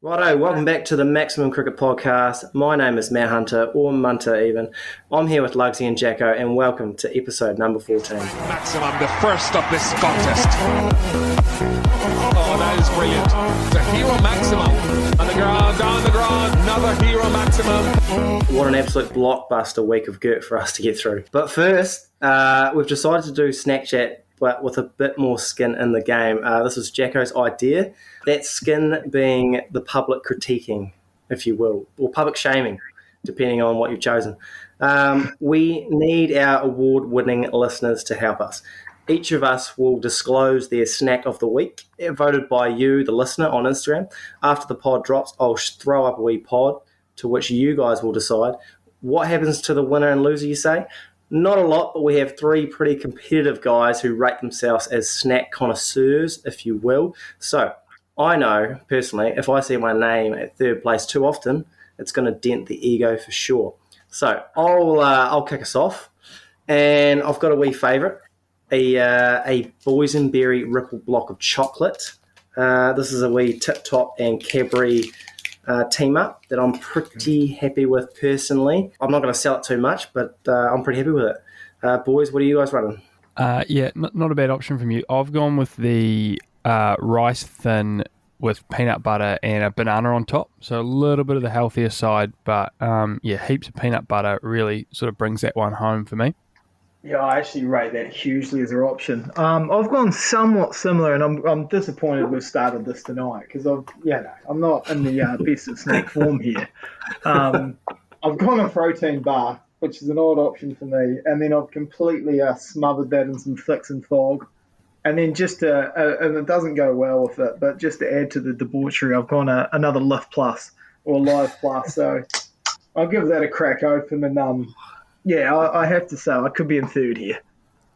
Righto, welcome back to the Maximum Cricket Podcast. My name is Matt Hunter, or Munter even. I'm here with Lugsy and Jacko, and welcome to episode number 14. Maximum, the first of this contest. Oh, that is brilliant. The hero maximum. On the ground, down the ground, another hero maximum. What an absolute blockbuster week of Gert for us to get through. But first, we've decided to do Snack Chat, but with a bit more skin in the game. This was Jacko's idea. That skin being the public critiquing, if you will, or public shaming, depending on what you've chosen. We need our award-winning listeners to help us. Each of us will disclose their snack of the week, voted by you, the listener, on Instagram. After the pod drops, I'll throw up a wee pod to which you guys will decide. What happens to the winner and loser, you say? Not a lot, but we have three pretty competitive guys who rate themselves as snack connoisseurs, if you will. So I know, personally, if I see my name at third place too often, it's going to dent the ego for sure. So I'll kick us off, and I've got a wee favourite, a boysenberry ripple block of chocolate. This is a wee Tip Top and Cadbury team up that I'm pretty happy with personally. I'm not going to sell it too much, but I'm pretty happy with it. Boys, what are you guys running? Not a bad option from you. I've gone with the rice thin with peanut butter and a banana on top. So a little bit of the healthier side, but heaps of peanut butter really sort of brings that one home for me. Yeah, I actually rate that hugely as an option. I've gone somewhat similar, and I'm disappointed we've started this tonight because I'm not in the best of snack form here. I've gone a protein bar, which is an odd option for me, and then I've completely smothered that in some fix and fog. And then just and it doesn't go well with it, but just to add to the debauchery, I've gone another Lift Plus or Live Plus. So I'll give that a crack open, and I have to say I could be in third here.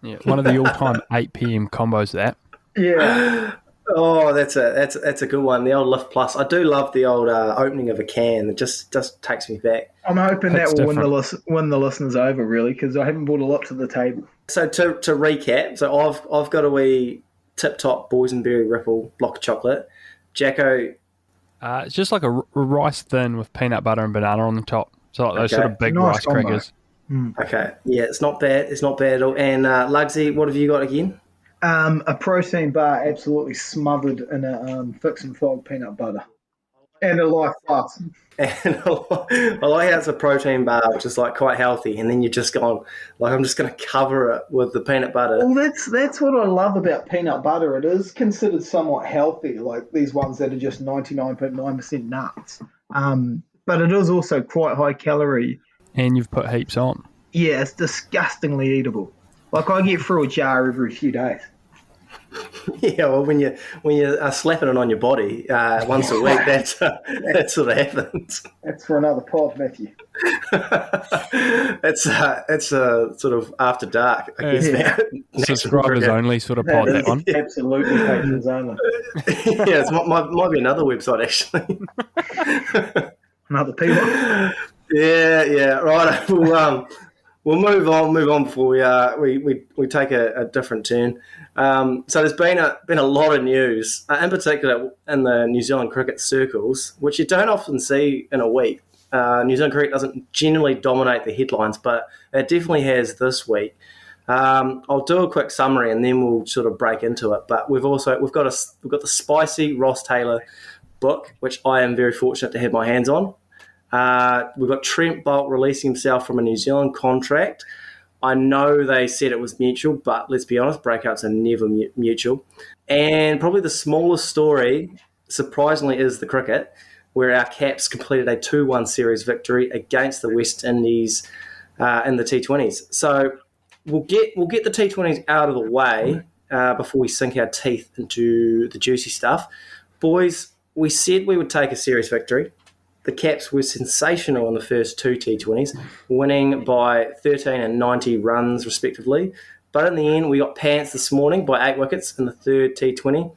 Yeah, one of the all-time 8 p.m. combos. That. Yeah. Oh, that's a good one. The old Lift Plus. I do love the old opening of a can. It just takes me back. I'm hoping That's that will win the listeners over, really, because I haven't brought a lot to the table. So to recap, so I've got a wee Tip Top boysenberry ripple block of chocolate. Jacko, it's just like a rice thin with peanut butter and banana on the top. So like those sort of big Nice rice combo. crackers. Okay, yeah, it's not bad. It's not bad at all. And Lugsy, what have you got again? A protein bar absolutely smothered in a fix and fog peanut butter. And a Life Plus. And I like how it's a protein bar, which is like quite healthy, and then you're just going like, I'm just going to cover it with the peanut butter. Well, that's what I love about peanut butter. It is considered somewhat healthy, like these ones that are just 99.9% nuts. But it is also quite high calorie. And you've put heaps on. Yeah, it's disgustingly eatable. Like I get through a jar every few days. Yeah, well, when you slapping it on your body once a week, that sort of happens. That's for another pod, Matthew. It's a sort of after dark, I guess. Yeah. Subscribers only sort of pod that one. Absolutely, patrons only. Yeah, it might be another website actually. Another people. Yeah, right. We'll move on before we take a different turn. So there's been a lot of news, in particular in the New Zealand cricket circles, which you don't often see in a week. New Zealand cricket doesn't generally dominate the headlines, but it definitely has this week. I'll do a quick summary and then we'll sort of break into it. But we've got the spicy Ross Taylor book, which I am very fortunate to have my hands on. We've got Trent Boult releasing himself from a New Zealand contract. I know they said it was mutual, but let's be honest, breakups are never mutual. And probably the smallest story, surprisingly, is the cricket, where our Caps completed a 2-1 series victory against the West Indies in the T20s. So we'll get the T20s out of the way before we sink our teeth into the juicy stuff. Boys, we said we would take a series victory. The Caps were sensational in the first two T20s, winning by 13 and 90 runs respectively. But in the end, we got pants this morning by 8 wickets in the third T20.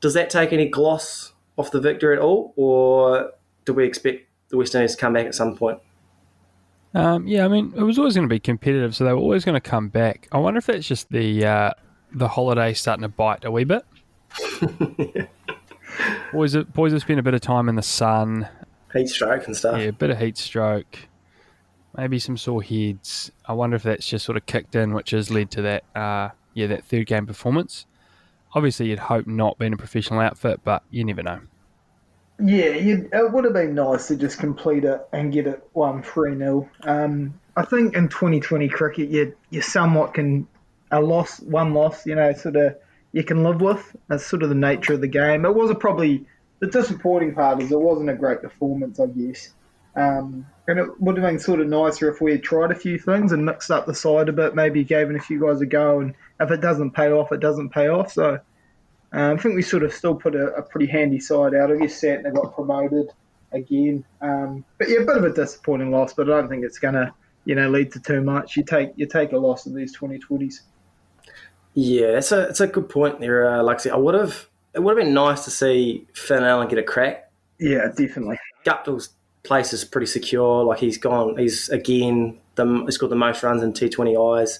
Does that take any gloss off the victory at all, or do we expect the West Indies to come back at some point? I mean, it was always going to be competitive, so they were always going to come back. I wonder if that's just the holiday starting to bite a wee bit. Boys have spent a bit of time in the sun. Heat stroke and stuff. Yeah, a bit of heat stroke. Maybe some sore heads. I wonder if that's just sort of kicked in, which has led to that, that third game performance. Obviously, you'd hope not being a professional outfit, but you never know. Yeah, it would have been nice to just complete it and get it 1-3-0. I think in 2020 cricket, you somewhat can one loss, sort of you can live with. That's sort of the nature of the game. It was probably the disappointing part is it wasn't a great performance, I guess. And it would have been sort of nicer if we had tried a few things and mixed up the side a bit, maybe given a few guys a go, and if it doesn't pay off, it doesn't pay off. So I think we sort of still put a pretty handy side out. I guess Santner got promoted again. But yeah, a bit of a disappointing loss, but I don't think it's going to lead to too much. You take a loss in these 2020s. Yeah, it's a good point there. Like I said, it would have been nice to see Finn Allen get a crack. Yeah, definitely. Guptill's place is pretty secure. Like he's scored the most runs in T20Is.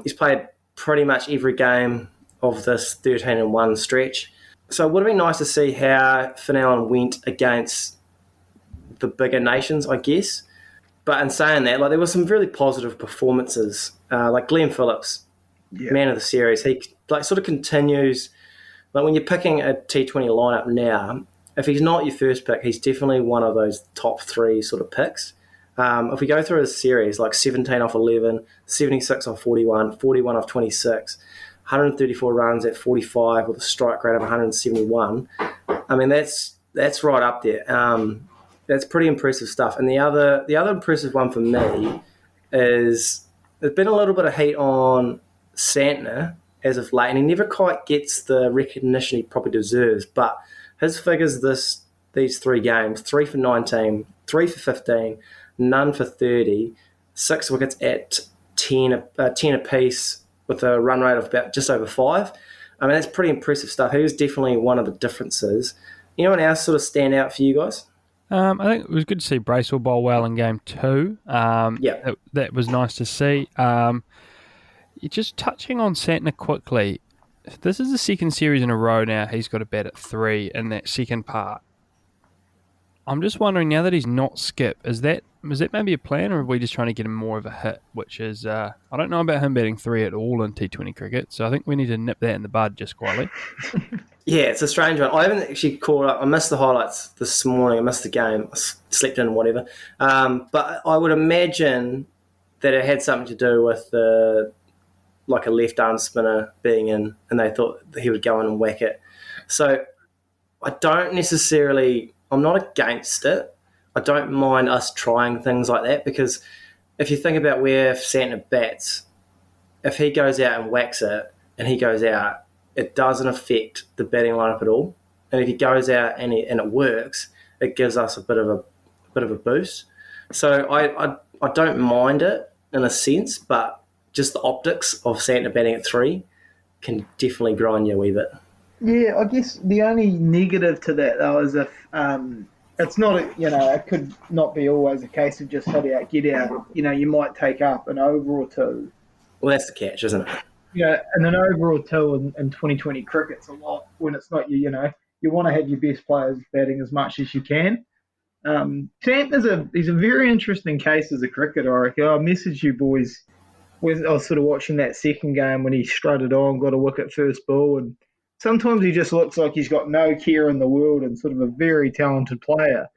He's played pretty much every game of this 13-1 stretch. So it would have been nice to see how Finn Allen went against the bigger nations, I guess. But in saying that, there were some really positive performances. Like Glenn Phillips, man of the series, he sort of continues. Like when you're picking a T20 lineup now, if he's not your first pick, he's definitely one of those top 3 sort of picks. If we go through his series, 17 off 11, 76 off 41, 41 off 26, 134 runs at 45 with a strike rate of 171. I mean, that's right up there. That's pretty impressive stuff. And the other impressive one for me is there's been a little bit of heat on Santner as of late, and he never quite gets the recognition he probably deserves. But his figures these 3 games, 3 for 19, 3 for 15, none for 30, 6 wickets at 10 apiece with a run rate of about just over 5. I mean, that's pretty impressive stuff. He was definitely one of the differences. Anyone else sort of stand out for you guys? I think it was good to see Bracewell bowl well in game 2. That was nice to see. Just touching on Santner quickly, this is the second series in a row now he's got a bat at 3 in that second part. I'm just wondering, now that he's not skip, is that maybe a plan, or are we just trying to get him more of a hit, which is, I don't know about him batting 3 at all in T20 cricket, so I think we need to nip that in the bud just quietly. Yeah, it's a strange one. I haven't actually caught up. I missed the highlights this morning. I missed the game. I slept in, whatever. But I would imagine that it had something to do with a left-arm spinner being in, and they thought that he would go in and whack it. So I'm not against it. I don't mind us trying things like that, because if you think about where Santner bats, if he goes out and whacks it and he goes out, it doesn't affect the batting lineup at all. And if he goes out and it works, it gives us a bit of a boost. So I don't mind it in a sense, but just the optics of Santner batting at 3 can definitely grind you a wee bit. Yeah, I guess the only negative to that, though, is if it's not, it could not be always a case of just hit out, get out. You might take up an over or 2. Well, that's the catch, isn't it? Yeah, and an over or 2 in 2020 cricket's a lot when it's not you want to have your best players batting as much as you can. He's a very interesting case as a cricketer, I reckon. I messaged you boys. I was sort of watching that second game when he strutted on, got a wicket first ball, and sometimes he just looks like he's got no care in the world and sort of a very talented player.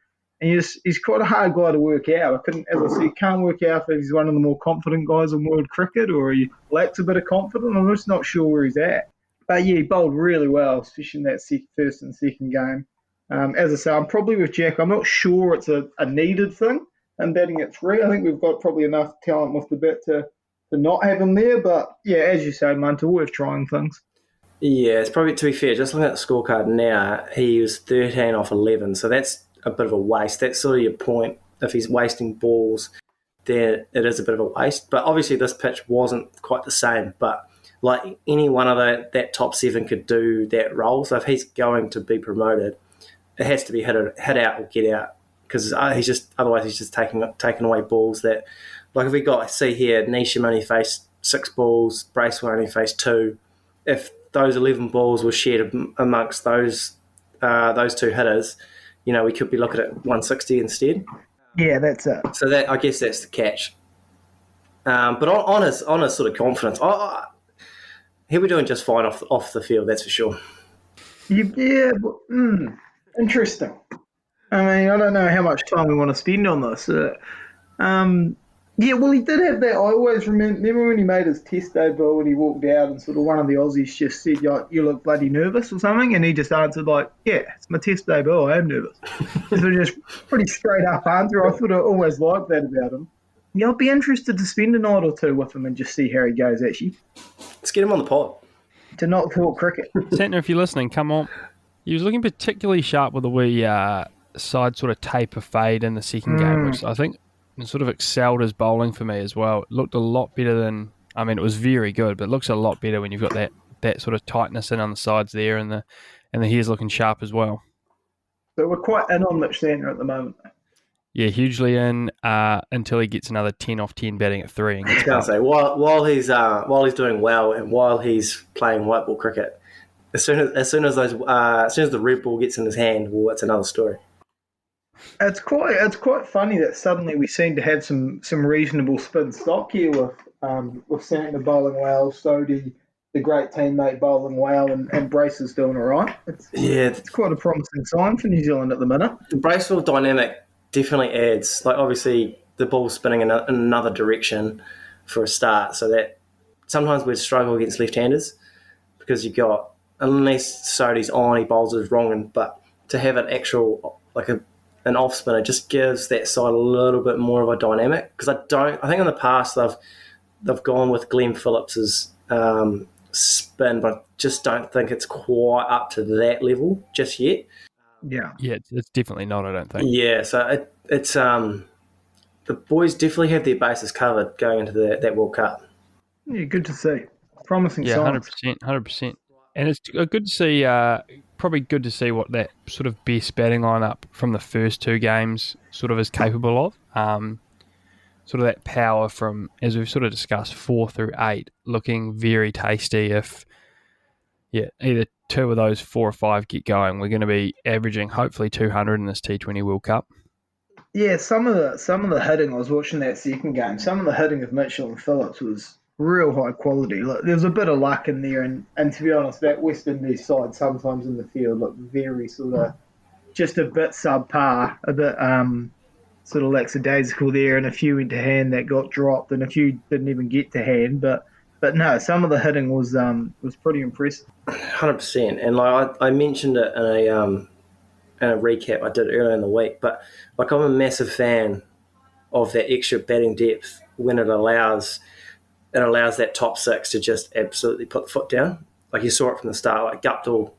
And he's quite a hard guy to work out. Can't work out if he's one of the more confident guys in world cricket or he lacks a bit of confidence. I'm just not sure where he's at. But yeah, he bowled really well, especially in that first and second game. As I say, I'm probably with Jack. I'm not sure it's a needed thing. And batting at 3, I think we've got probably enough talent with the bat to not have him there. But yeah, as you say, Munter, worth trying things. Yeah, it's probably, to be fair, just looking at the scorecard now, he was 13 off 11, so that's a bit of a waste. That's sort of your point. If he's wasting balls, then it is a bit of a waste. But obviously this pitch wasn't quite the same, but like any one of that top 7 could do that role. So if he's going to be promoted, it has to be hit out or get out, because otherwise he's just taking away balls that, like if we see here, Nisham only faced 6 balls, Bracewell only faced 2. If those 11 balls were shared amongst those those two hitters, we could be looking at 160 instead. Yeah, that's it. So I guess that's the catch. But on his sort of confidence, he'll be doing just fine off the field, that's for sure. Yeah, interesting. I mean, I don't know how much time we want to spend on this. Yeah, well, he did have that. I always remember when he made his test debut and he walked out and sort of one of the Aussies just said, you look bloody nervous or something, and he just answered like, yeah, it's my test debut, I am nervous. So just pretty straight up answer. I sort of always liked that about him. Yeah, I'd be interested to spend a night or two with him and just see how he goes, actually. Let's get him on the pod. To not talk cricket. Santner, if you're listening, come on. He was looking particularly sharp with the wee side sort of taper fade in the second game, which I think sort of excelled his bowling for me as well. It looked a lot better than, I mean, it was very good, but it looks a lot better when you've got that sort of tightness in on the sides there, and the hair's looking sharp as well. So we're quite in on Mitch Santner at the moment. Yeah, hugely in until he gets another 10 off 10 batting at 3. I was going to say, while he's doing well and while he's playing white ball cricket, as soon as the red ball gets in his hand, well, that's another story. It's quite funny that suddenly we seem to have some reasonable spin stock here with Santner bowling well, Sodhi, the great teammate, bowling well, and Brace's doing all right. It's quite a promising sign for New Zealand at the minute. The Braceville dynamic definitely adds, like obviously the ball's spinning in another direction for a start, so that sometimes we'd struggle against left-handers because you've got, unless Sodhi's on, he bowls it wrong, but to have an actual, like an off spinner just gives that side a little bit more of a dynamic, because I think in the past they've gone with Glenn Phillips's spin, but I just don't think it's quite up to that level just yet. Yeah, it's definitely not, I don't think. Yeah, so it's the boys definitely have their bases covered going into that World Cup. Yeah, good to see. Promising signs. 100%. And it's good to see, probably good to see what that sort of best batting lineup from the first two games sort of is capable of. Sort of that power from, as we've sort of discussed, 4 through 8, looking very tasty. If either two of those 4 or 5 get going, we're going to be averaging hopefully 200 in this T20 World Cup. Yeah, some of the hitting, I was watching that second game, some of the hitting of Mitchell and Phillips was real high quality. Look, there's a bit of luck in there, and to be honest, that West Indies side sometimes in the field looked very sort of just a bit subpar, a bit sort of lackadaisical there, and a few went to hand that got dropped, and a few didn't even get to hand. But no, some of the hitting was pretty impressive. 100%, and like I mentioned it in a recap I did earlier in the week, but like I'm a massive fan of that extra batting depth when it allows that top 6 to just absolutely put the foot down. Like you saw it from the start, like Guptill,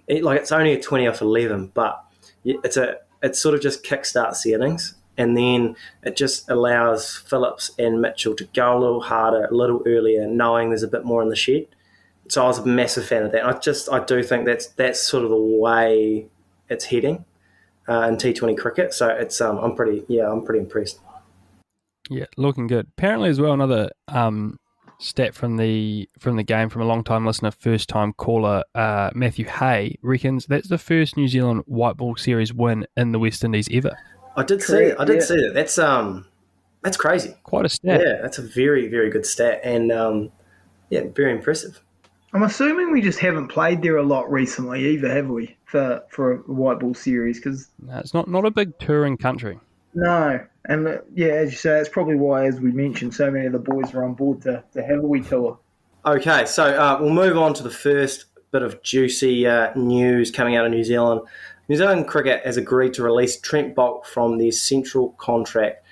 it's only a 20 off 11, but it sort of just kickstarts the innings, and then it just allows Phillips and Mitchell to go a little harder, a little earlier, knowing there's a bit more in the shed. So I was a massive fan of that. I do think that's sort of the way it's heading in T20 cricket. So it's I'm pretty impressed. Yeah, looking good. Apparently as well, another stat from the game from a long-time listener, first-time caller, Matthew Hay, reckons that's the first New Zealand white ball series win in the West Indies ever. I did see that. That's crazy. Quite a stat. Yeah, that's a very, very good stat, and very impressive. I'm assuming we just haven't played there a lot recently either, have we, for a white ball series? Because it's not a big touring country. No, and as you say, that's probably why, as we mentioned, so many of the boys are on board to have a wee tour. Okay, so we'll move on to the first bit of juicy news coming out of New Zealand. New Zealand Cricket has agreed to release Trent Boult from their central contract.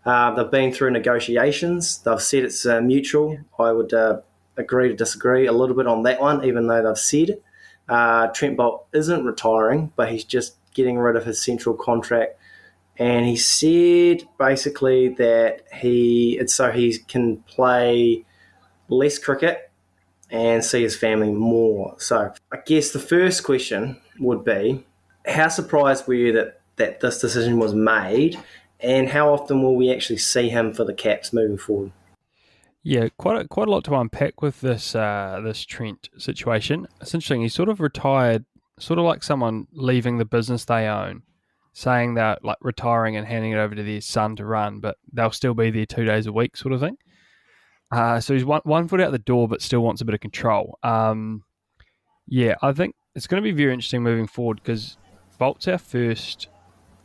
They've been through negotiations. They've said it's mutual. I would agree to disagree a little bit on that one, even though they've said it. Trent Boult isn't retiring, but he's just getting rid of his central contract. And he said basically that he can play less cricket and see his family more. So I guess the first question would be, how surprised were you that this decision was made, and how often will we actually see him for the Caps moving forward? Yeah, quite a lot to unpack with this Trent situation. It's interesting. He sort of retired sort of like someone leaving the business they own, saying they're like retiring and handing it over to their son to run, but they'll still be there 2 days a week, sort of thing. So he's one foot out the door, but still wants a bit of control. I think it's going to be very interesting moving forward because Boult's our first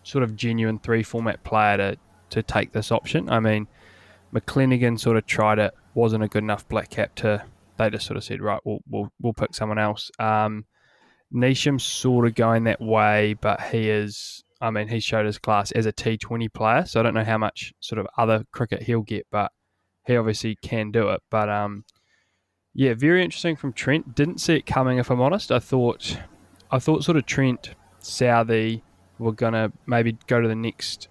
sort of genuine 3-format player to take this option. I mean, McClenaghan sort of tried it, wasn't a good enough black cap they just sort of said, right, we'll pick someone else. Neesham's sort of going that way, but he's showed his class as a T20 player, so I don't know how much sort of other cricket he'll get, but he obviously can do it. But very interesting from Trent. Didn't see it coming, if I'm honest. I thought sort of Trent, Southey were going to maybe go to the next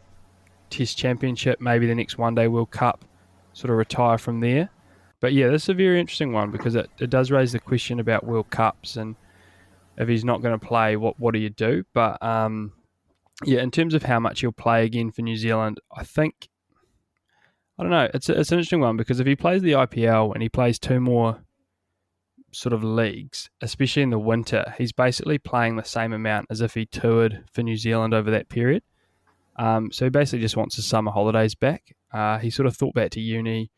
Test Championship, maybe the next One Day World Cup, sort of retire from there. But yeah, this is a very interesting one because it does raise the question about World Cups, and if he's not going to play, what do you do? But in terms of how much he'll play again for New Zealand, I don't know. It's an interesting one because if he plays the IPL and he plays 2 more sort of leagues, especially in the winter, he's basically playing the same amount as if he toured for New Zealand over that period. So he basically just wants his summer holidays back. He sort of thought back to uni,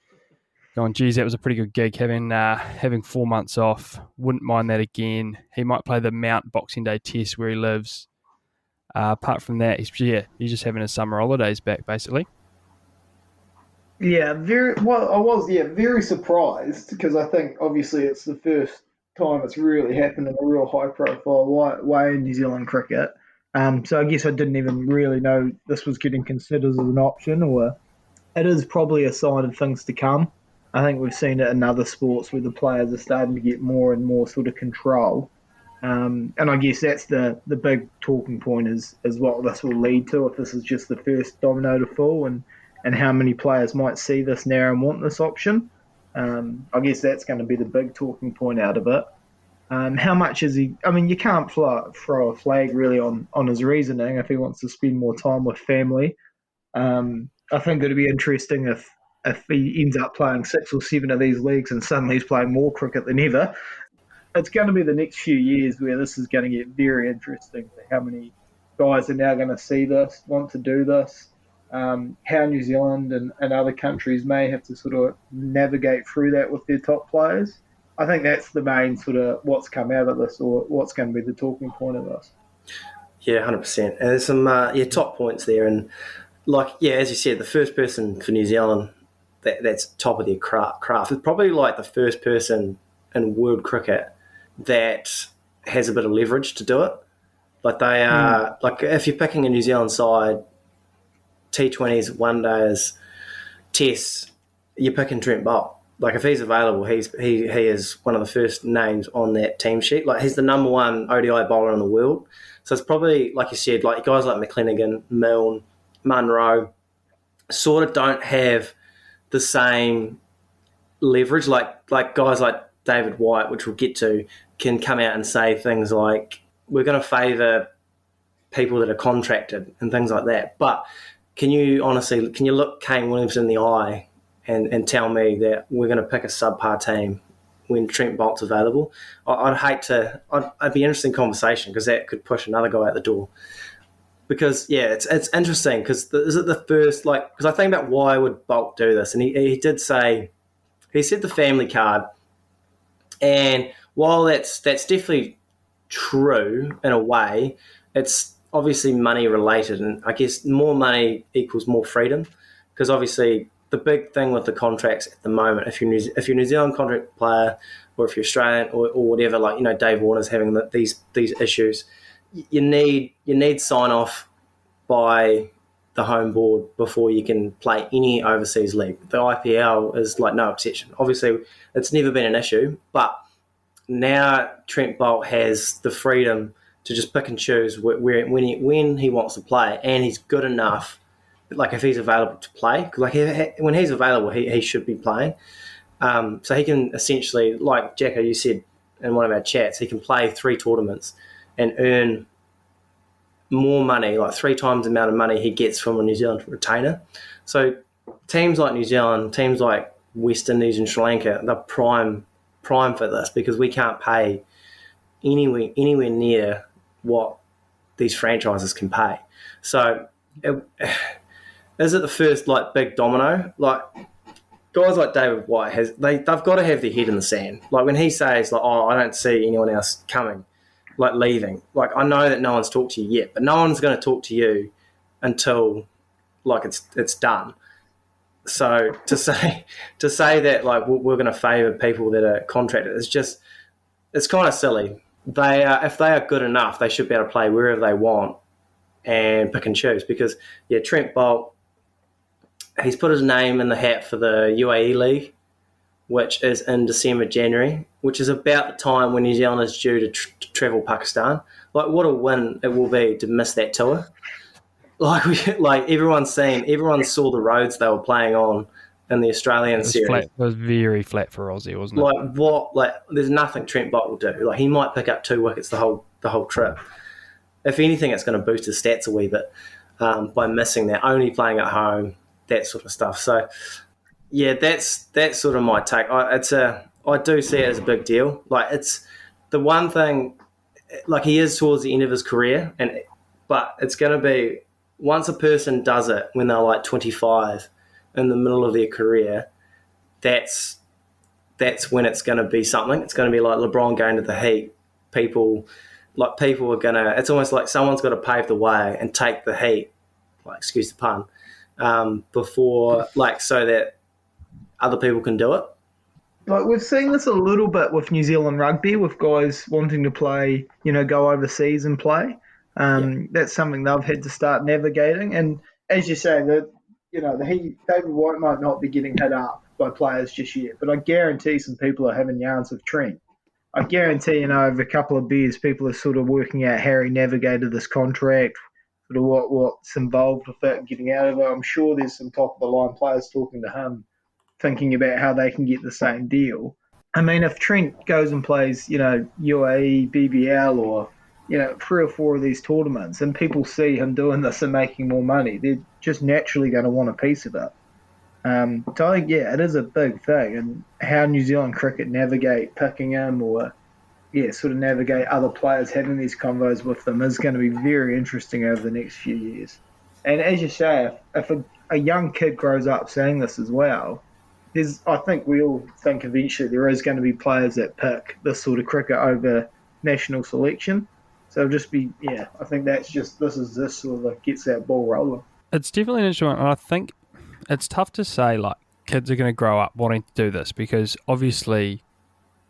going, geez, that was a pretty good gig having 4 months off. Wouldn't mind that again. He might play the Mount Boxing Day Test where he lives. Apart from that, he's just having his summer holidays back, basically. Yeah, I was very surprised because I think obviously it's the first time it's really happened in a real high profile way in New Zealand cricket. So I guess I didn't even really know this was getting considered as an option, or it is probably a sign of things to come. I think we've seen it in other sports where the players are starting to get more and more sort of control. And I guess that's the big talking point is what this will lead to if this is just the first domino to fall and how many players might see this now and want this option. I guess that's going to be the big talking point out of it. How much is he? I mean, you can't throw a flag really on his reasoning if he wants to spend more time with family. I think it'd be interesting if he ends up playing 6 or 7 of these leagues and suddenly he's playing more cricket than ever. It's going to be the next few years where this is going to get very interesting. How many guys are now going to see this, want to do this, how New Zealand and other countries may have to sort of navigate through that with their top players. I think that's the main sort of what's come out of this, or what's going to be the talking point of this. Yeah, 100%. And there's some top points there. And as you said, the first person for New Zealand that's top of their craft is probably like the first person in world cricket that has a bit of leverage to do it. Like they are, like if you're picking a New Zealand side, T20s, one days, tests, you're picking Trent Boult. Like if he's available, he is one of the first names on that team sheet. Like he's the number 1 ODI bowler in the world. So it's probably, like you said, like guys like McClenaghan, Milne, Munro sort of don't have the same leverage. Like guys like David White, which we'll get to, can come out and say things like, we're going to favour people that are contracted and things like that. But can you look Kane Williamson in the eye and tell me that we're going to pick a subpar team when Trent Boult's available? I'd be an interesting conversation because that could push another guy out the door. Because, it's interesting because is it the first, because I think about why would Boult do this? And he did say, he said the family card. And while that's definitely true in a way, it's obviously money related. And I guess more money equals more freedom because obviously the big thing with the contracts at the moment, if you're a New Zealand contract player or if you're Australian or whatever, Dave Warner's having these issues, you need sign off by the home board before you can play any overseas league. The IPL is no exception. Obviously, it's never been an issue, but now Trent Boult has the freedom to just pick and choose when he wants to play, and he's good enough. Like if he's available to play, when he's available, he should be playing. So he can essentially, like Jacko, you said in one of our chats, he can play 3 tournaments and earn more money, like 3 times the amount of money he gets from a New Zealand retainer. So teams like New Zealand, teams like West Indies and Sri Lanka, they're prime for this because we can't pay anywhere near what these franchises can pay. So is it the first like big domino? Like guys like David White they've got to have their head in the sand. Like when he says like, oh, I don't see anyone else coming, like leaving. Like I know that no one's talked to you yet, but no one's going to talk to you until like it's done. So to say that like we're going to favour people that are contracted, it's kind of silly. If they are good enough, they should be able to play wherever they want and pick and choose. Because Trent Boult, he's put his name in the hat for the UAE League, which is in December, January, which is about the time when New Zealand is due to travel Pakistan. Like what a win it will be to miss that tour. Like everyone saw the roads they were playing on in the Australian series. It was very flat for Aussie, wasn't it? Like there's nothing Trent Boult will do. Like he might pick up 2 wickets the whole trip. If anything, it's going to boost his stats a wee bit by missing that, only playing at home, that sort of stuff. So yeah, that's sort of my take. I do see it as a big deal. Like it's the one thing. Like he is towards the end of his career, but it's going to be. Once a person does it when they're like 25 in the middle of their career, that's when it's going to be something. It's going to be like LeBron going to the Heat. People are going to – it's almost like someone's got to pave the way and take the Heat, like excuse the pun, before – like so that other people can do it. Like we've seen this a little bit with New Zealand rugby, with guys wanting to play, go overseas and play. That's something they've had to start navigating. And as you say, that David White might not be getting hit up by players just yet, but I guarantee some people are having yarns with Trent. I guarantee, over a couple of beers, people are sort of working out how he navigated this contract, sort of what's involved with it and getting out of it. I'm sure there's some top-of-the-line players talking to him, thinking about how they can get the same deal. I mean, if Trent goes and plays, UAE, BBL or 3 or 4 of these tournaments and people see him doing this and making more money, they're just naturally going to want a piece of it. So I think, it is a big thing. And how New Zealand cricket navigate picking him or, sort of navigate other players having these convos with them is going to be very interesting over the next few years. And as you say, if a young kid grows up saying this as well, I think we all think eventually there is going to be players that pick this sort of cricket over national selection. So it'll just be, I think this sort of gets that ball rolling. It's definitely an interesting one. And I think it's tough to say, like, kids are going to grow up wanting to do this because obviously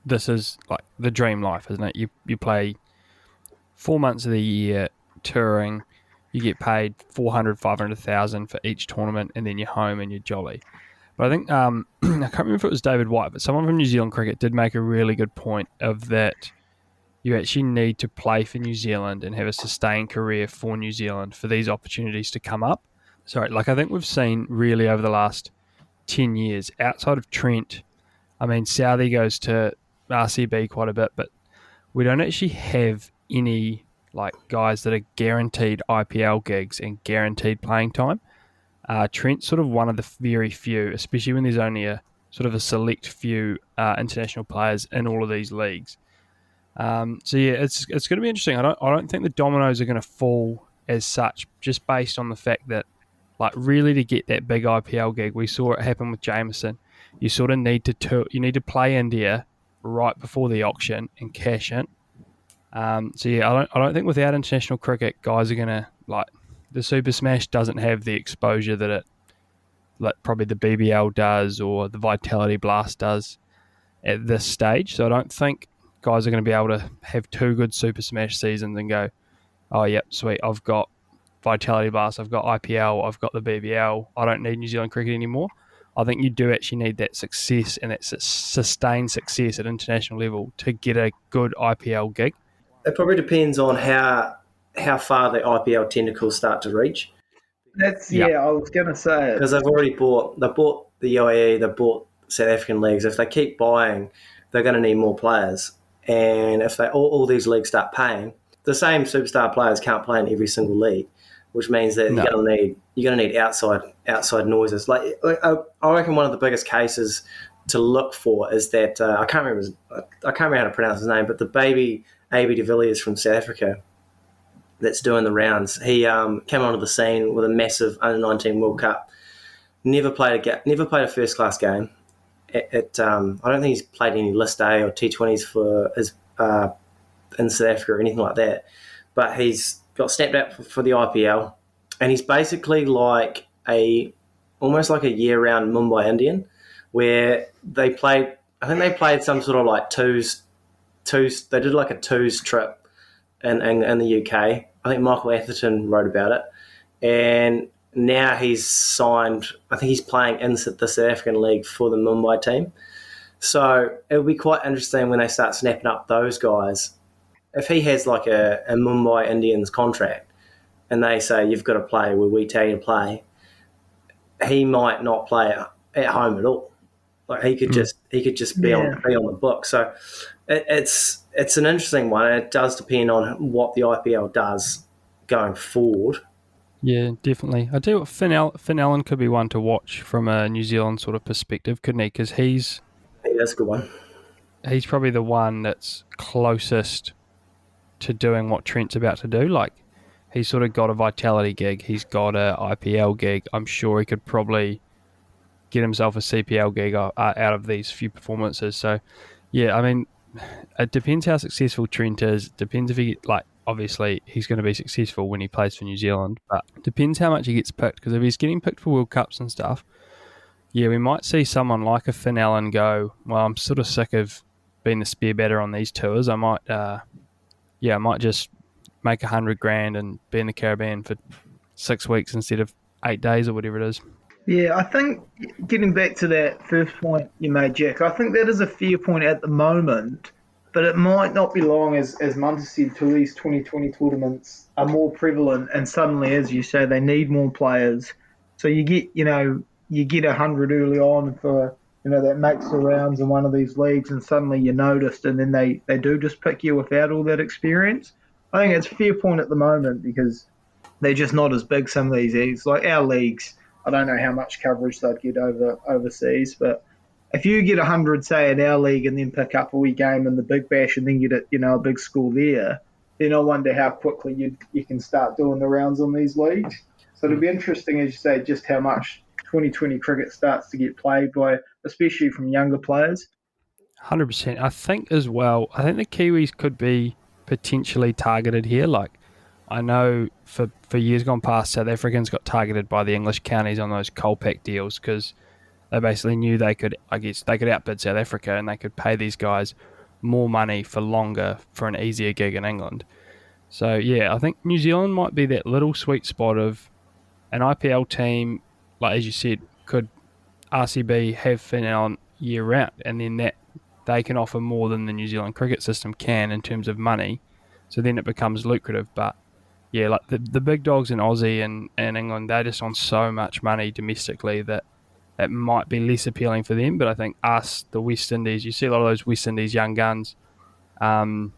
this is, like, the dream life, isn't it? You play 4 months of the year touring, you get paid 400, 500,000 for each tournament, and then you're home and you're jolly. But I think, I can't remember if it was David White, but someone from New Zealand Cricket did make a really good point of that you actually need to play for New Zealand and have a sustained career for New Zealand for these opportunities to come up. Sorry, like I think we've seen really over the last 10 years, outside of Trent, I mean, Southey goes to RCB quite a bit, but we don't actually have any like guys that are guaranteed IPL gigs and guaranteed playing time. Trent's sort of one of the very few, especially when there's only a sort of a select few international players in all of these leagues. So yeah, it's going to be interesting. I don't think the dominoes are going to fall as such, just based on the fact that, like, really to get that big IPL gig, we saw it happen with Jameson. You sort of need to play India right before the auction and cash in. So yeah, I don't think without international cricket, guys are going to, like, the Super Smash doesn't have the exposure that probably the BBL does or the Vitality Blast does at this stage. So I don't think guys are going to be able to have 2 good Super Smash seasons and go, oh, yep, sweet, I've got Vitality Blast, I've got IPL, I've got the BBL, I don't need New Zealand cricket anymore. I think you do actually need that success and that sustained success at international level to get a good IPL gig. It probably depends on how far the IPL tentacles start to reach. I was going to say it. Because they've bought the UAE, they've bought South African leagues. If they keep buying, they're going to need more players. And if all these leagues start paying, the same superstar players can't play in every single league, which means that you're going to need outside noises. Like I reckon one of the biggest cases to look for is that I can't remember how to pronounce his name, but the baby AB de Villiers from South Africa. that's doing the rounds. He came onto the scene with a massive under-19 World Cup. Never played a first-class game. I don't think he's played any List A or T20s for his in South Africa or anything like that. But he's got snapped up for the IPL, and he's basically like almost like a year-round Mumbai Indian, where they played. I think they played some sort of like twos. They did like a twos trip in the UK. I think Michael Atherton wrote about it, and now he's signed. I think he's playing in the South African League for the Mumbai team. So it'll be quite interesting when they start snapping up those guys. If he has like a Mumbai Indians contract, and they say you've got to play where we tell you to play, he might not play at home at all. Like he could just be on the book. So it's an interesting one. It does depend on what the IPL does going forward. Yeah, definitely. I tell you what, Finn Allen could be one to watch from a New Zealand sort of perspective, couldn't he? Because that's a good one. He's probably the one that's closest to doing what Trent's about to do. Like, he's sort of got a Vitality gig. He's got a IPL gig. I'm sure he could probably get himself a CPL gig out of these few performances. So, yeah, I mean, it depends how successful Trent is. Depends if he, like, obviously he's going to be successful when he plays for New Zealand, but depends how much he gets picked. Because if he's getting picked for World Cups and stuff, yeah, we might see someone like a Finn Allen go, well, I'm sort of sick of being the spear batter on these tours. I might just make $100,000 and be in the Caribbean for 6 weeks instead of 8 days or whatever it is. Yeah, I think getting back to that first point you made, Jack, I think that is a fair point at the moment, but it might not be long, as Munter said, till these 2020 tournaments are more prevalent, and suddenly, as you say, they need more players. So you get 100 early on for that makes the rounds in one of these leagues, and suddenly you're noticed, and then they do just pick you without all that experience. I think it's a fair point at the moment because they're just not as big, some of these leagues. Like our leagues, I don't know how much coverage they'd get overseas, but if you get 100, say, in our league and then pick up a wee game in the Big Bash and then get a big score there, then I wonder how quickly you can start doing the rounds on these leagues. So it'll be interesting, as you say, just how much 2020 cricket starts to get played by, especially from younger players. 100%. I think as well, the Kiwis could be potentially targeted here. Like, I know for years gone past, South Africans got targeted by the English counties on those coal pack deals because they basically knew they could outbid South Africa and they could pay these guys more money for longer for an easier gig in England. So, yeah, I think New Zealand might be that little sweet spot of an IPL team, like as you said, could RCB have Finn Allen year round, and then that they can offer more than the New Zealand cricket system can in terms of money. So then it becomes lucrative. But yeah, like the big dogs in Aussie and England, they're just on so much money domestically that it might be less appealing for them. But I think us, the West Indies, you see a lot of those West Indies young guns. The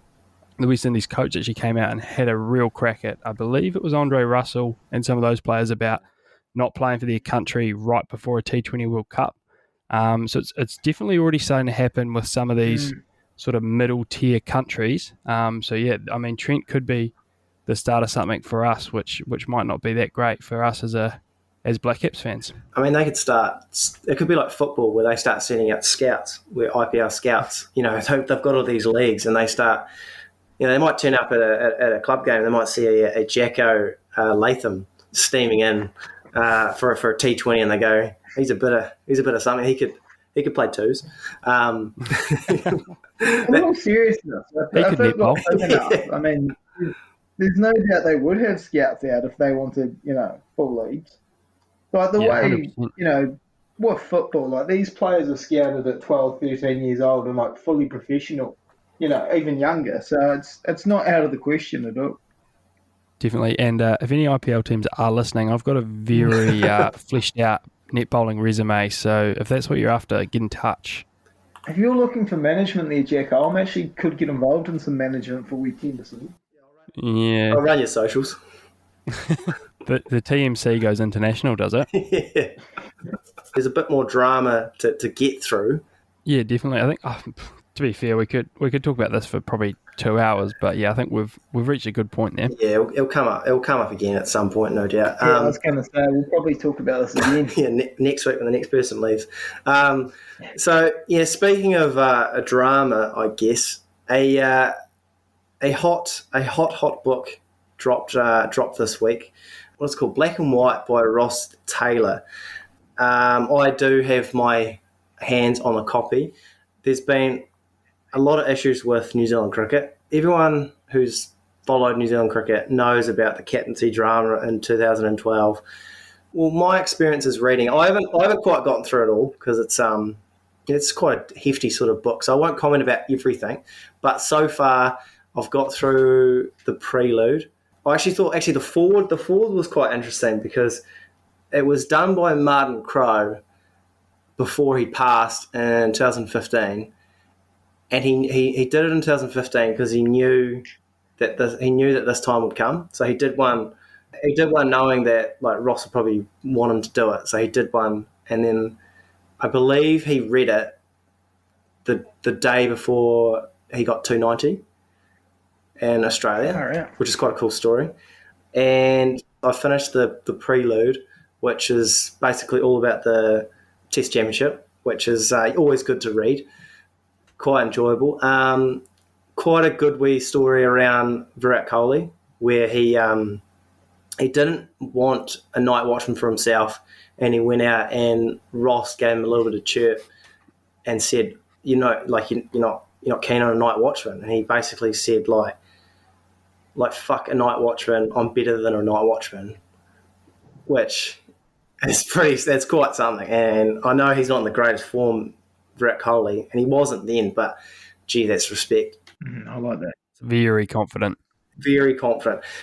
West Indies coach actually came out and had a real crack at, I believe it was Andre Russell and some of those players, about not playing for their country right before a T20 World Cup. So it's definitely already starting to happen with some of these sort of middle tier countries. So yeah, I mean, Trent could be the start of something for us, which might not be that great for us as BlackCaps fans. I mean, they could start. It could be like football, where they start sending out scouts, where IPL scouts. They've got all these leagues, and they start. They might turn up at a club game. They might see a Jacko Latham steaming in for a T20, and they go, he's a bit of something. He could play twos. In all seriousness, I mean, there's no doubt they would have scouts out if they wanted, full leagues. Like the way, 100%. With football, like these players are scouted at 12, 13 years old and like fully professional, even younger. So it's not out of the question at all. Definitely. And if any IPL teams are listening, I've got a very fleshed out net bowling resume. So if that's what you're after, get in touch. If you're looking for management there, Jack, I actually could get involved in some management for West Indies. Yeah. I'll run your socials. The TMC goes international, does it? Yeah. There's a bit more drama to get through. Yeah, definitely. I think, to be fair, we could talk about this for probably 2 hours. But yeah, I think we've reached a good point there. Yeah, it'll come up. It'll come up again at some point, no doubt. Yeah, I was going to say we'll probably talk about this again. Yeah, next week when the next person leaves. So yeah, speaking of a drama, I guess a hot book dropped this week. What's called Black and White by Ross Taylor. I do have my hands on a copy. There's been a lot of issues with New Zealand cricket. Everyone who's followed New Zealand cricket knows about the captaincy drama in 2012. Well, my experience is reading. I haven't quite gotten through it all because it's quite a hefty sort of book. So I won't comment about everything. But so far, I've got through the prelude. I actually thought the forward was quite interesting because it was done by Martin Crowe before he passed in 2015, and he did it in 2015 because he knew that this time would come. So he did one knowing that like Ross would probably want him to do it. So he did one, and then I believe he read it the day before he got 290 in Australia, which is quite a cool story. And I finished the prelude, which is basically all about the Test Championship, which is always good to read, quite enjoyable. Quite a good wee story around Virat Kohli, where he didn't want a night watchman for himself, and he went out and Ross gave him a little bit of chirp and said, you're not keen on a night watchman, and he basically said like fuck a night watchman, I'm better than a night watchman, which that's quite something. And I know he's not in the greatest form, Virat Kohli, and he wasn't then, but gee, that's respect. I like that. Very confident,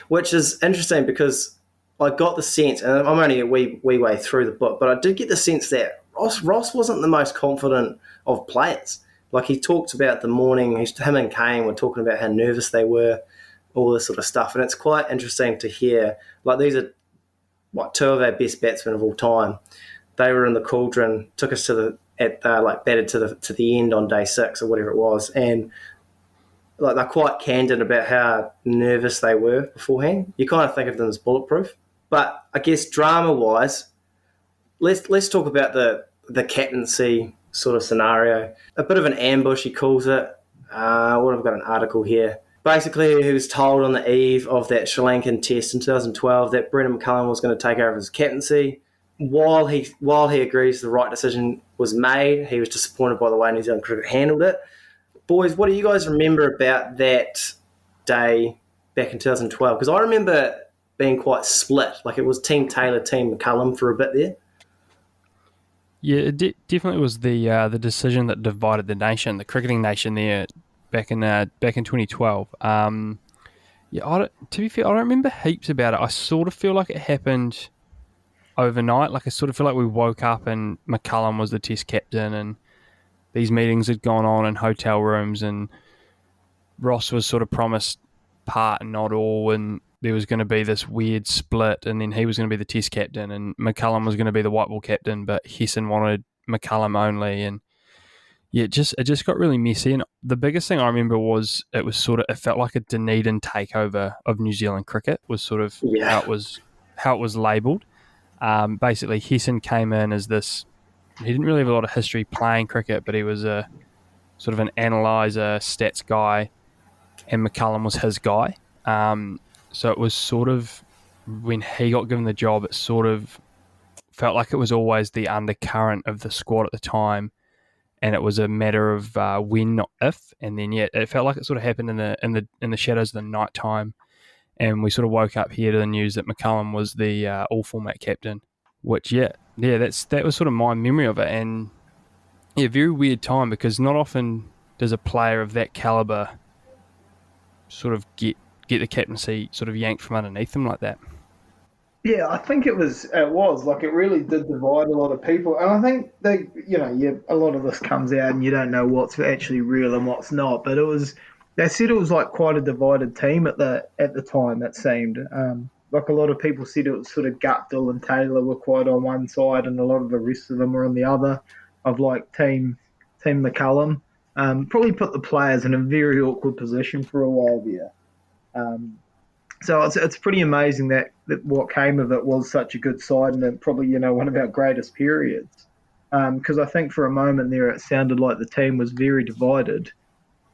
which is interesting because I got the sense, and I'm only a wee way through the book, but I did get the sense that Ross wasn't the most confident of players. Like he talked about the morning, him and Kane were talking about how nervous they were, all this sort of stuff. And it's quite interesting to hear, like these are two of our best batsmen of all time. They were in the cauldron, took us batted to the end on day 6 or whatever it was. And like they're quite candid about how nervous they were beforehand. You kind of think of them as bulletproof. But I guess drama-wise, let's talk about the captaincy sort of scenario. A bit of an ambush, he calls it. I've got an article here. Basically, he was told on the eve of that Sri Lankan test in 2012 that Brendan McCullum was going to take over his captaincy. While he agrees the right decision was made, he was disappointed by the way New Zealand cricket handled it. Boys, what do you guys remember about that day back in 2012? Because I remember being quite split. Like it was Team Taylor, Team McCullum for a bit there. Yeah, it definitely was the decision that divided the nation, the cricketing nation there back in 2012. To be fair, I don't remember heaps about it. I sort of feel like it happened overnight. Like I sort of feel like we woke up and McCullum was the Test captain, and these meetings had gone on in hotel rooms, and Ross was sort of promised part and not all, and there was going to be this weird split, and then he was going to be the Test captain, and McCullum was going to be the white ball captain, but Hesson wanted McCullum only, and yeah, it just got really messy. And the biggest thing I remember was it felt like a Dunedin takeover of New Zealand cricket was sort of how it was labelled. Basically, Hesson came in as this. He didn't really have a lot of history playing cricket, but he was a sort of an analyzer, stats guy, and McCullum was his guy. So it was sort of, when he got given the job, it sort of felt like it was always the undercurrent of the squad at the time, and it was a matter of when, not if. And then it felt like it sort of happened in the shadows of the night time, and we sort of woke up here to the news that McCullum was the all format captain. Which that was sort of my memory of it, and very weird time because not often does a player of that caliber sort of get the captaincy sort of yanked from underneath them like that. Yeah, I think it was like it really did divide a lot of people, and I think a lot of this comes out and you don't know what's actually real and what's not. But they said it was like quite a divided team at the time. It seemed like a lot of people said it was sort of Gutdell and Taylor were quite on one side, and a lot of the rest of them were on the other, of like team McCullum. Probably put the players in a very awkward position for a while there. So it's pretty amazing that what came of it was such a good side and probably one of our greatest periods. Because I think for a moment there it sounded like the team was very divided.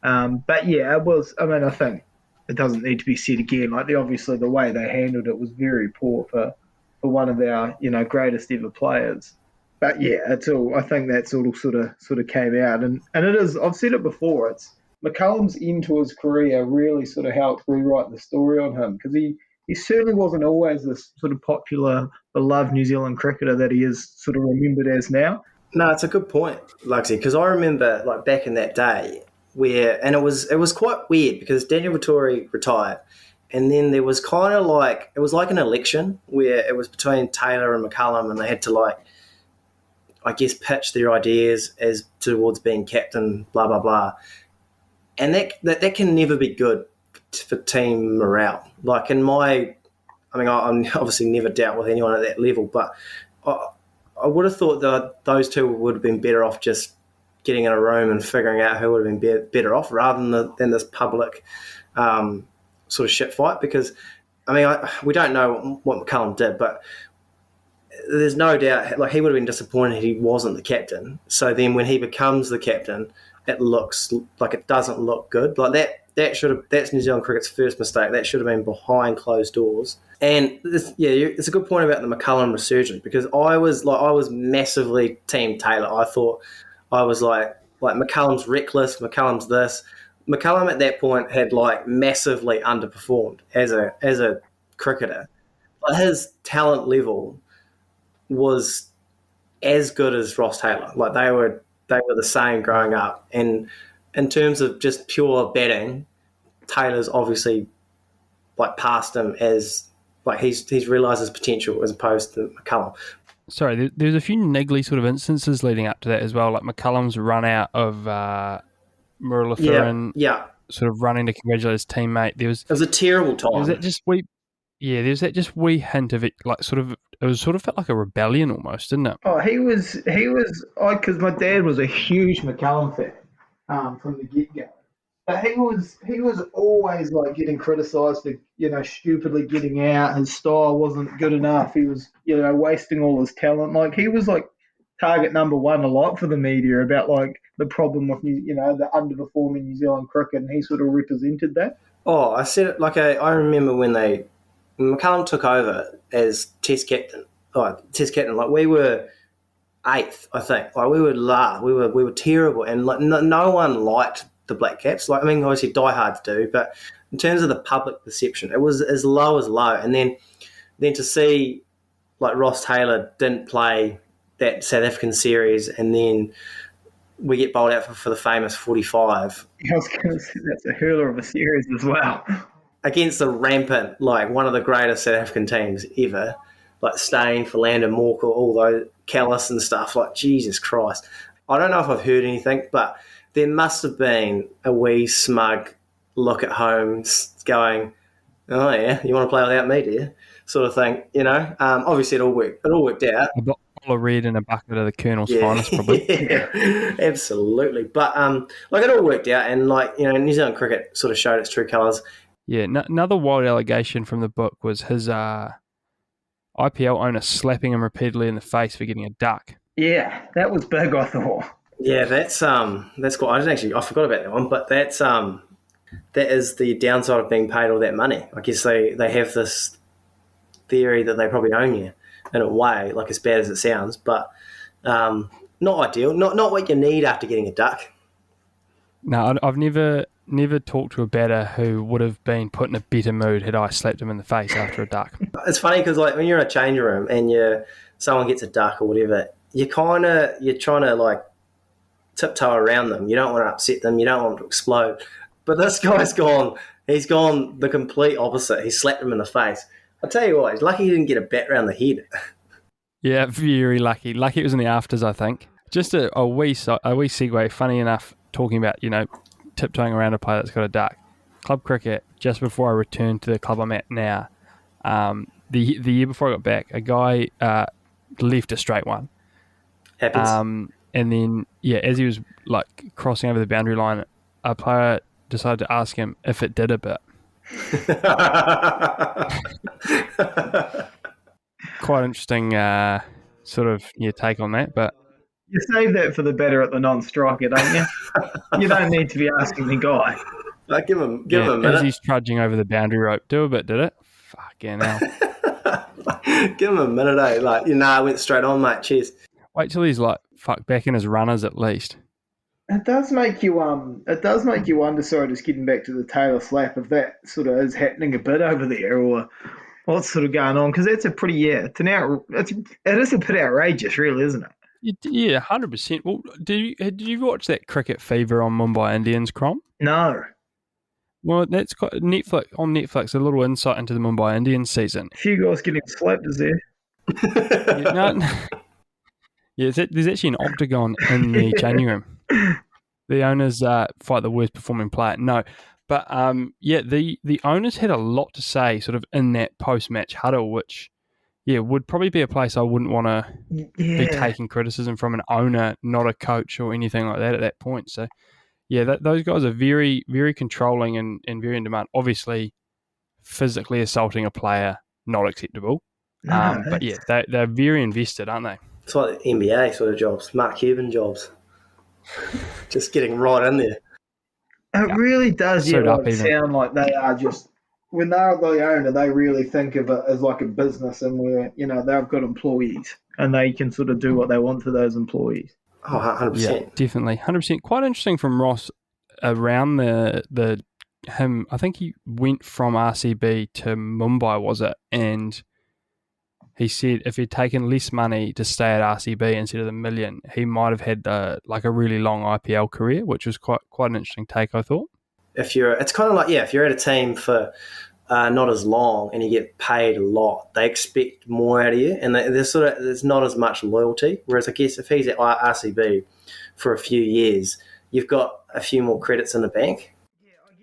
But yeah, it was. I mean, I think it doesn't need to be said again. Like obviously the way they handled it was very poor for one of our greatest ever players. But yeah, it's all. I think that's all sort of came out, and it is. I've said it before. It's McCullum's end to his career really sort of helped rewrite the story on him because he certainly wasn't always this sort of popular, beloved New Zealand cricketer that he is sort of remembered as now. No, it's a good point, Luxie, because I remember like back in that day and it was quite weird because Daniel Vittori retired, and then there was kind of like it was like an election where it was between Taylor and McCullum, and they had to like, I guess, pitch their ideas as towards being captain, blah blah blah, and that can never be good for team morale. Like I'm obviously never dealt with anyone at that level, but I would have thought that those two would have been better off just getting in a room and figuring out who would have been better off rather than this public sort of shit fight. Because, we don't know what McCullum did, but there's no doubt like he would have been disappointed he wasn't the captain. So then when he becomes the captain, it looks like it doesn't look good. Like that's New Zealand cricket's first mistake. That should have been behind closed doors. And it's a good point about the McCullum resurgence because I was massively team Taylor. I thought I was like McCullum's reckless, McCullum's this. McCullum at that point had like massively underperformed as a cricketer. But his talent level was as good as Ross Taylor. Like they were the same growing up. And in terms of just pure batting, Taylor's obviously like past him as like he's realised his potential as opposed to McCullum. Sorry, there's a few niggly sort of instances leading up to that as well, like McCullum's run out of Muratharan, sort of running to congratulate his teammate. It was a terrible time. Was that just there's that just wee hint of it, like it was sort of felt like a rebellion almost, didn't it? Oh, he was because my dad was a huge McCullum fan from the get-go. But he was always like getting criticised for stupidly getting out. His style wasn't good enough. He was wasting all his talent. Like he was like target number one a lot for the media about like the problem with the underperforming New Zealand cricket, and he sort of represented that. Oh, I said it like I remember when McCullum took over as Test captain. Like we were 8th, I think. Like we were last. We were terrible, and like no one liked the BlackCaps. Like obviously diehards do, but in terms of the public perception, it was as low as low. And then to see like Ross Taylor didn't play that South African series, and then we get bowled out for the famous 45. I was going to say that's a hurler of a series as well. Against the rampant, like one of the greatest South African teams ever, like Stain, Philander, Morkel, all those Callis and stuff. Like Jesus Christ, I don't know if I've heard anything, but there must have been a wee smug look at home going, oh yeah, you want to play without me, do you? Sort of thing, Obviously it all worked out. A bottle of red and a bucket of the Colonel's finest, probably. Yeah, absolutely. But like it all worked out, and like New Zealand cricket sort of showed its true colours. Yeah, another wild allegation from the book was his IPL owner slapping him repeatedly in the face for getting a duck. Yeah, that was big, I thought. Yeah, that's cool. I forgot about that one, but that is the downside of being paid all that money. I guess they have this theory that they probably own you in a way, like as bad as it sounds, but not ideal. Not what you need after getting a duck. No, I've never talked to a batter who would have been put in a better mood had I slapped him in the face after a duck. It's funny because like when you're in a change room and someone gets a duck or whatever, you're trying to like tiptoe around them. You don't want to upset them. You don't want them to explode. But this guy's he's gone the complete opposite. He slapped him in the face. I'll tell you what, he's lucky he didn't get a bat around the head. Yeah, very lucky. Lucky it was in the afters, I think. Just a wee segue, funny enough, talking about, tiptoeing around a player that's got a duck. Club cricket, just before I returned to the club I'm at now, the year before I got back, a guy left a straight one. Happens. And then, as he was like crossing over the boundary line, a player decided to ask him if it did a bit. Quite interesting sort of take on that, but you save that for the better at the non-striker, don't you? You don't need to be asking the guy. Give him a minute. As he's trudging over the boundary rope, do a bit, did it? Fucking hell. Give him a minute, eh? I went straight on, mate. Cheers. Wait till he's back in his runners at least. It does make you wonder, sorry, just getting back to the Taylor slap, if that sort of is happening a bit over there or what's sort of going on, because that's a pretty, it is a bit outrageous, really, isn't it? Yeah, 100%. Well, did you watch that Cricket Fever on Mumbai Indians, Crom? No. Well, that's quite Netflix, a little insight into the Mumbai Indians season. A few guys getting slapped, is there? There's actually an octagon in the changing room. The owners fight the worst performing player. No, but the owners had a lot to say sort of in that post-match huddle, which would probably be a place I wouldn't want to be taking criticism from an owner, not a coach or anything like that at that point. So, those guys are very, very controlling and very in demand. Obviously, physically assaulting a player, not acceptable. But they're very invested, aren't they? It's like the NBA sort of jobs, Mark Cuban jobs. Just getting right in there. It really does sound like they are just, when they're the owner, they really think of it as like a business and where, they've got employees and they can sort of do what they want to those employees. Oh, 100%. Yeah, definitely. 100%. Quite interesting from Ross around him. I think he went from RCB to Mumbai, was it? And he said if he'd taken less money to stay at RCB instead of the $1 million, he might have had a really long IPL career, which was quite an interesting take, I thought. It's kind of like, if you're at a team for not as long and you get paid a lot, they expect more out of you, and there's not as much loyalty. Whereas I guess if he's at RCB for a few years, you've got a few more credits in the bank.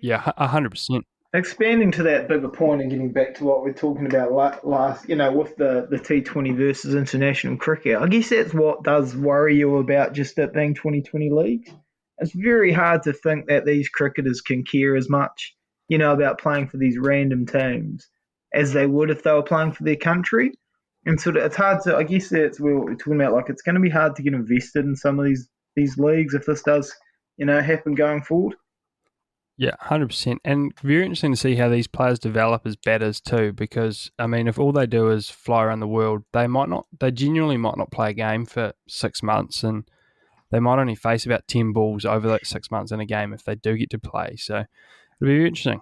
Yeah, 100%. Expanding to that bigger point and getting back to what we're talking about last, with the T20 versus international cricket, I guess that's what does worry you about just it being 2020 leagues. It's very hard to think that these cricketers can care as much, about playing for these random teams as they would if they were playing for their country. And sort of, it's hard to, I guess that's what we're talking about. It's going to be hard to get invested in some of these leagues if this does, happen going forward. Yeah, 100%. And very interesting to see how these players develop as batters too, because, if all they do is fly around the world, they genuinely might not play a game for 6 months, and they might only face about 10 balls over those 6 months in a game if they do get to play. So it'll be very interesting.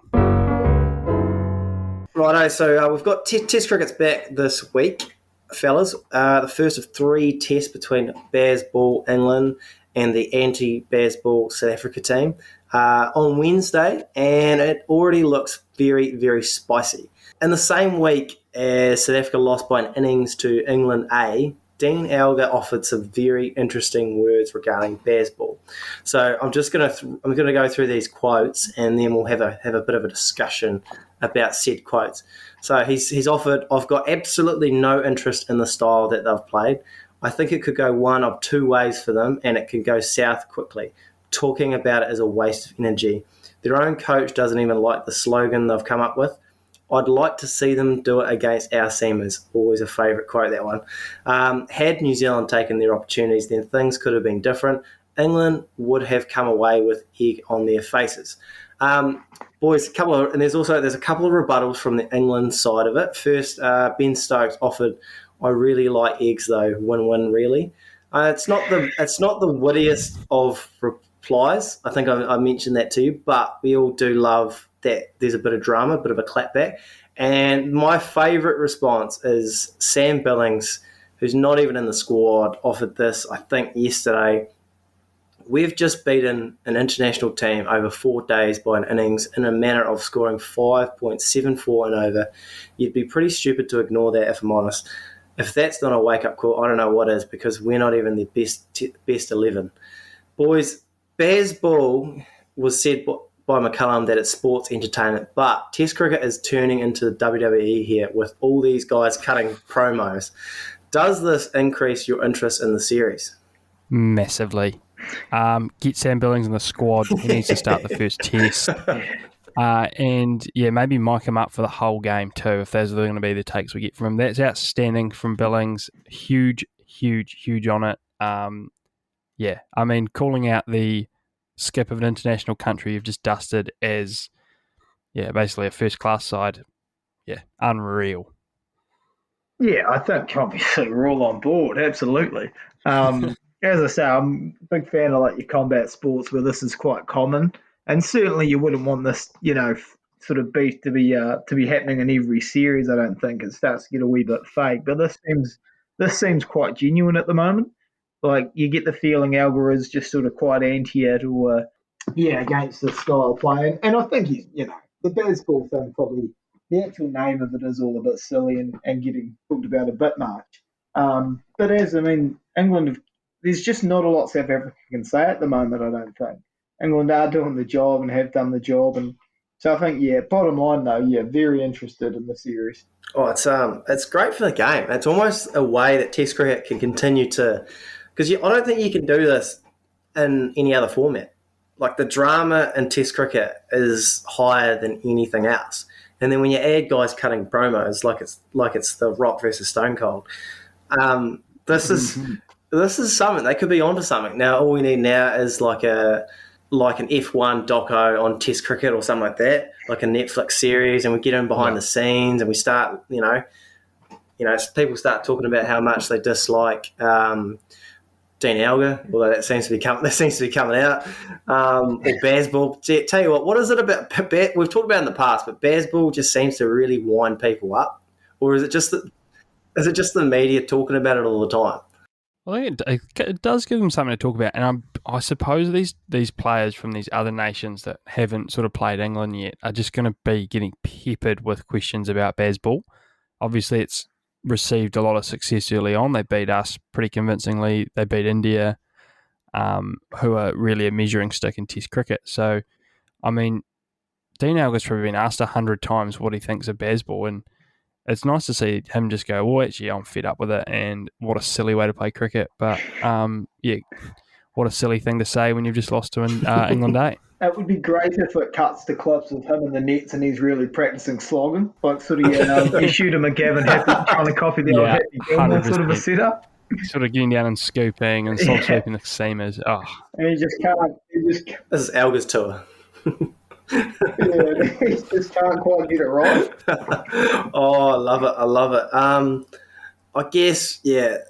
Righto, so we've got Test cricket's back this week, fellas. The first of 3 tests between Bazball England and the anti-Bazball South Africa team on Wednesday, and it already looks very, very spicy. In the same week as South Africa lost by an innings to England A, Dean Elgar offered some very interesting words regarding Bazball. So I'm going to go through these quotes, and then we'll have a bit of a discussion about said quotes. So he's offered, "I've got absolutely no interest in the style that they've played. I think it could go one of 2 ways for them, and it can go south quickly. Talking about it is a waste of energy. Their own coach doesn't even like the slogan they've come up with. I'd like to see them do it against our seamers." Always a favourite quote, that one. Had New Zealand taken their opportunities, then things could have been different. England would have come away with egg on their faces. Boys, there's a couple of rebuttals from the England side of it. First, Ben Stokes offered, "I really like eggs though, win-win really." It's not the wittiest of replies. I think I mentioned that to you, but we all do love that there's a bit of drama, a bit of a clapback. And my favourite response is Sam Billings, who's not even in the squad, offered this, I think, yesterday. "We've just beaten an international team over 4 days by an innings in a manner of scoring 5.74 and over. You'd be pretty stupid to ignore that, if I'm honest. If that's not a wake-up call, I don't know what is, because we're not even the best 11. Boys, Bazball was said by McCullum that it's sports entertainment, but Test cricket is turning into the WWE here with all these guys cutting promos. Does this increase your interest in the series?" massively. Get Sam Billings in the squad. He needs to start the first test. And maybe mic him up for the whole game too, if those are going to be the takes we get from him. That's outstanding from Billings. Huge on it. I mean, calling out the skip of an international country you've just dusted as, basically a first-class side. Yeah, unreal. Yeah, I think obviously we're all on board. Absolutely. As I say, I'm a big fan of like your combat sports where this is quite common, and certainly you wouldn't want this, sort of beef to be happening in every series. I don't think it starts to get a wee bit fake, but this seems quite genuine at the moment. Like you get the feeling Algar is just sort of quite anti it, or against this style of play, and I think he's the baseball thing probably. The actual name of it is all a bit silly and getting talked about a bit much. But England, there's just not a lot South Africa can say at the moment, I don't think. England are doing the job and have done the job. And so I think, bottom line though, very interested in the series. Oh, it's great for the game. It's almost a way that Test cricket can continue to... Because I don't think you can do this in any other format. Like the drama in Test cricket is higher than anything else. And then when you add guys cutting promos, like it's the Rock versus Stone Cold, this is something. They could be onto something. Now all we need now is like an F1 doco on Test cricket or something like that, like a Netflix series, and we get in behind the scenes and we start, people start talking about how much they dislike Dean Algar, although that seems to be coming out, or Bazball. Tell you what is it about? We've talked about it in the past, but Bazball just seems to really wind people up, or is it just the media talking about it all the time? I think it does give them something to talk about, and I suppose these players from these other nations that haven't sort of played England yet are just going to be getting peppered with questions about Bazball. Obviously, it's received a lot of success early on. They beat us pretty convincingly. They beat India, who are really a measuring stick in Test cricket. So, I mean, Dean Algar's probably been asked 100 times what he thinks of Bazball, and it's nice to see him just go, well, actually, I'm fed up with it, and what a silly way to play cricket. But, what a silly thing to say when you've just lost to England A. It would be great if it cuts to clips of him in the nets and he's really practicing slogging, like sort of you shoot him a Gavin Happy trying to copy the old Happy Gilmore sort of a setup. Sort of getting down and scooping and slog sweeping the seamers. Oh. And he just can't. This is Algar's tour. He just can't quite get it right. Oh, I love it. I guess,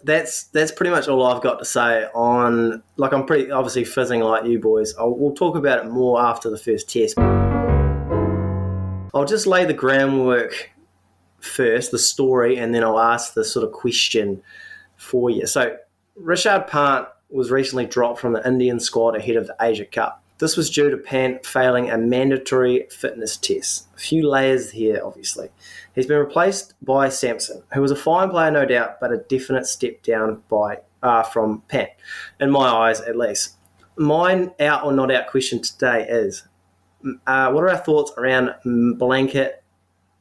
that's pretty much all I've got to say on, like, I'm pretty obviously fizzing like you boys. We'll talk about it more after the first test. I'll just lay the groundwork first, the story, and then I'll ask the sort of question for you. So, Rishabh Pant was recently dropped from the Indian squad ahead of the Asia Cup. This was due to Pant failing a mandatory fitness test. A few layers here, obviously. He's been replaced by Sampson, who was a fine player, no doubt, but a definite step down from Pant, in my eyes at least. My out or not out question today is, what are our thoughts around blanket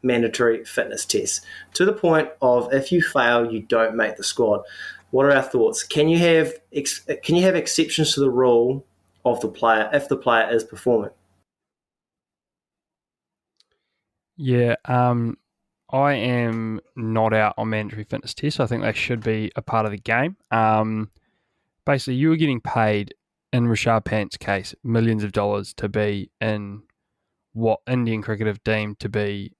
mandatory fitness tests? To the point of, if you fail, you don't make the squad. What are our thoughts? Can you have exceptions to the rule of the player if the player is performing? Yeah, I am not out on mandatory fitness tests. I think they should be a part of the game. Basically, you were getting paid, in Rishabh Pant's case, millions of dollars to be in what Indian cricket have deemed to be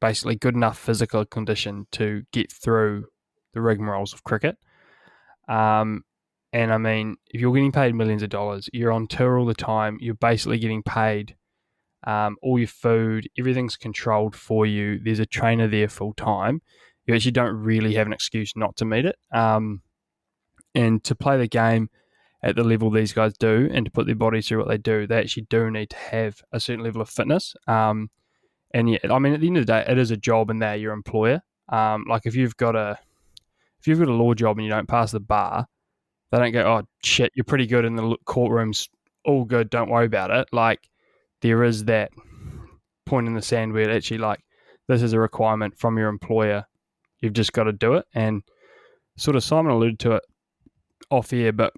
basically good enough physical condition to get through the rigmaroles of cricket. And I mean, if you're getting paid millions of dollars, you're on tour all the time, you're basically getting paid all your food, everything's controlled for you. There's a trainer there full time. You actually don't really have an excuse not to meet it. And to play the game at the level these guys do and to put their bodies through what they do, they actually do need to have a certain level of fitness. And yeah, I mean, at the end of the day, it is a job and they're your employer. Like if you've got a law job and you don't pass the bar, they don't go, oh shit, you're pretty good in the courtrooms, all good, don't worry about it. Like there is that point in the sand where actually like this is a requirement from your employer. You've just got to do it. And sort of Simon alluded to it off air, but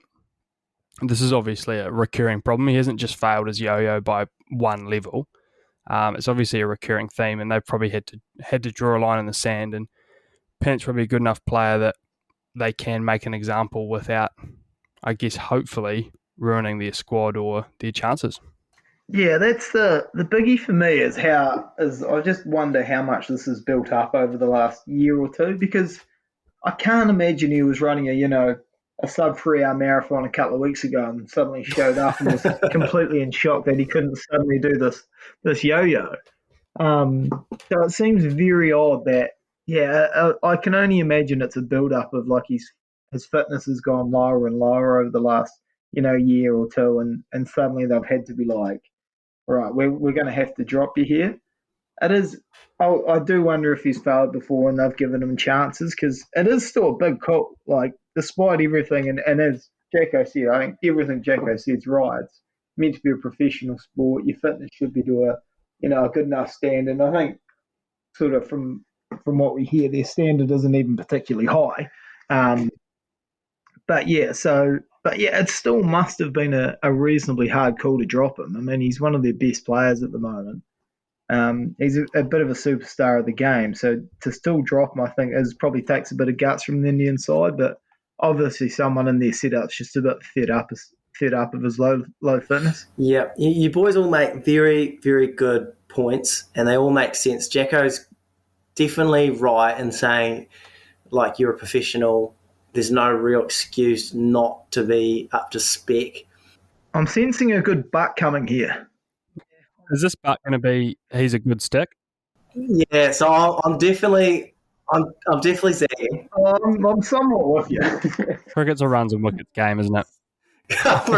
this is obviously a recurring problem. He hasn't just failed his yo-yo by one level. It's obviously a recurring theme, and they've probably had to draw a line in the sand. And Pant's probably a good enough player that they can make an example without, I guess, hopefully ruining their squad or their chances. Yeah, that's the biggie for me is I just wonder how much this has built up over the last year or two, because I can't imagine he was running a sub 3 hour marathon a couple of weeks ago and suddenly showed up and was completely in shock that he couldn't suddenly do this yo-yo. So it seems very odd that, I can only imagine it's a build-up of like his fitness has gone lower and lower over the last, year or two, and suddenly they've had to be like, right, we're going to have to drop you here. It is. I do wonder if he's failed before and they've given him chances, because it is still a big call. Like, despite everything, and as Jacko said, I think everything Jacko said's right. It's meant to be a professional sport. Your fitness should be to a good enough standard. And I think sort of from what we hear, their standard isn't even particularly high. But it still must have been a reasonably hard call to drop him. I mean, he's one of their best players at the moment. He's a bit of a superstar of the game, so to still drop him, I think, probably takes a bit of guts from the Indian side. But obviously, someone in their setup's just a bit fed up of his low fitness. Yeah, you boys all make very, very good points, and they all make sense. Jacko's definitely right in saying, like, you're a professional. There's no real excuse not to be up to spec. I'm sensing a good butt coming here. Is this butt going to be he's a good stick? Yeah, so I'm definitely zagging. I'm somewhat with you. Cricket's a runs and wickets game, isn't it? I've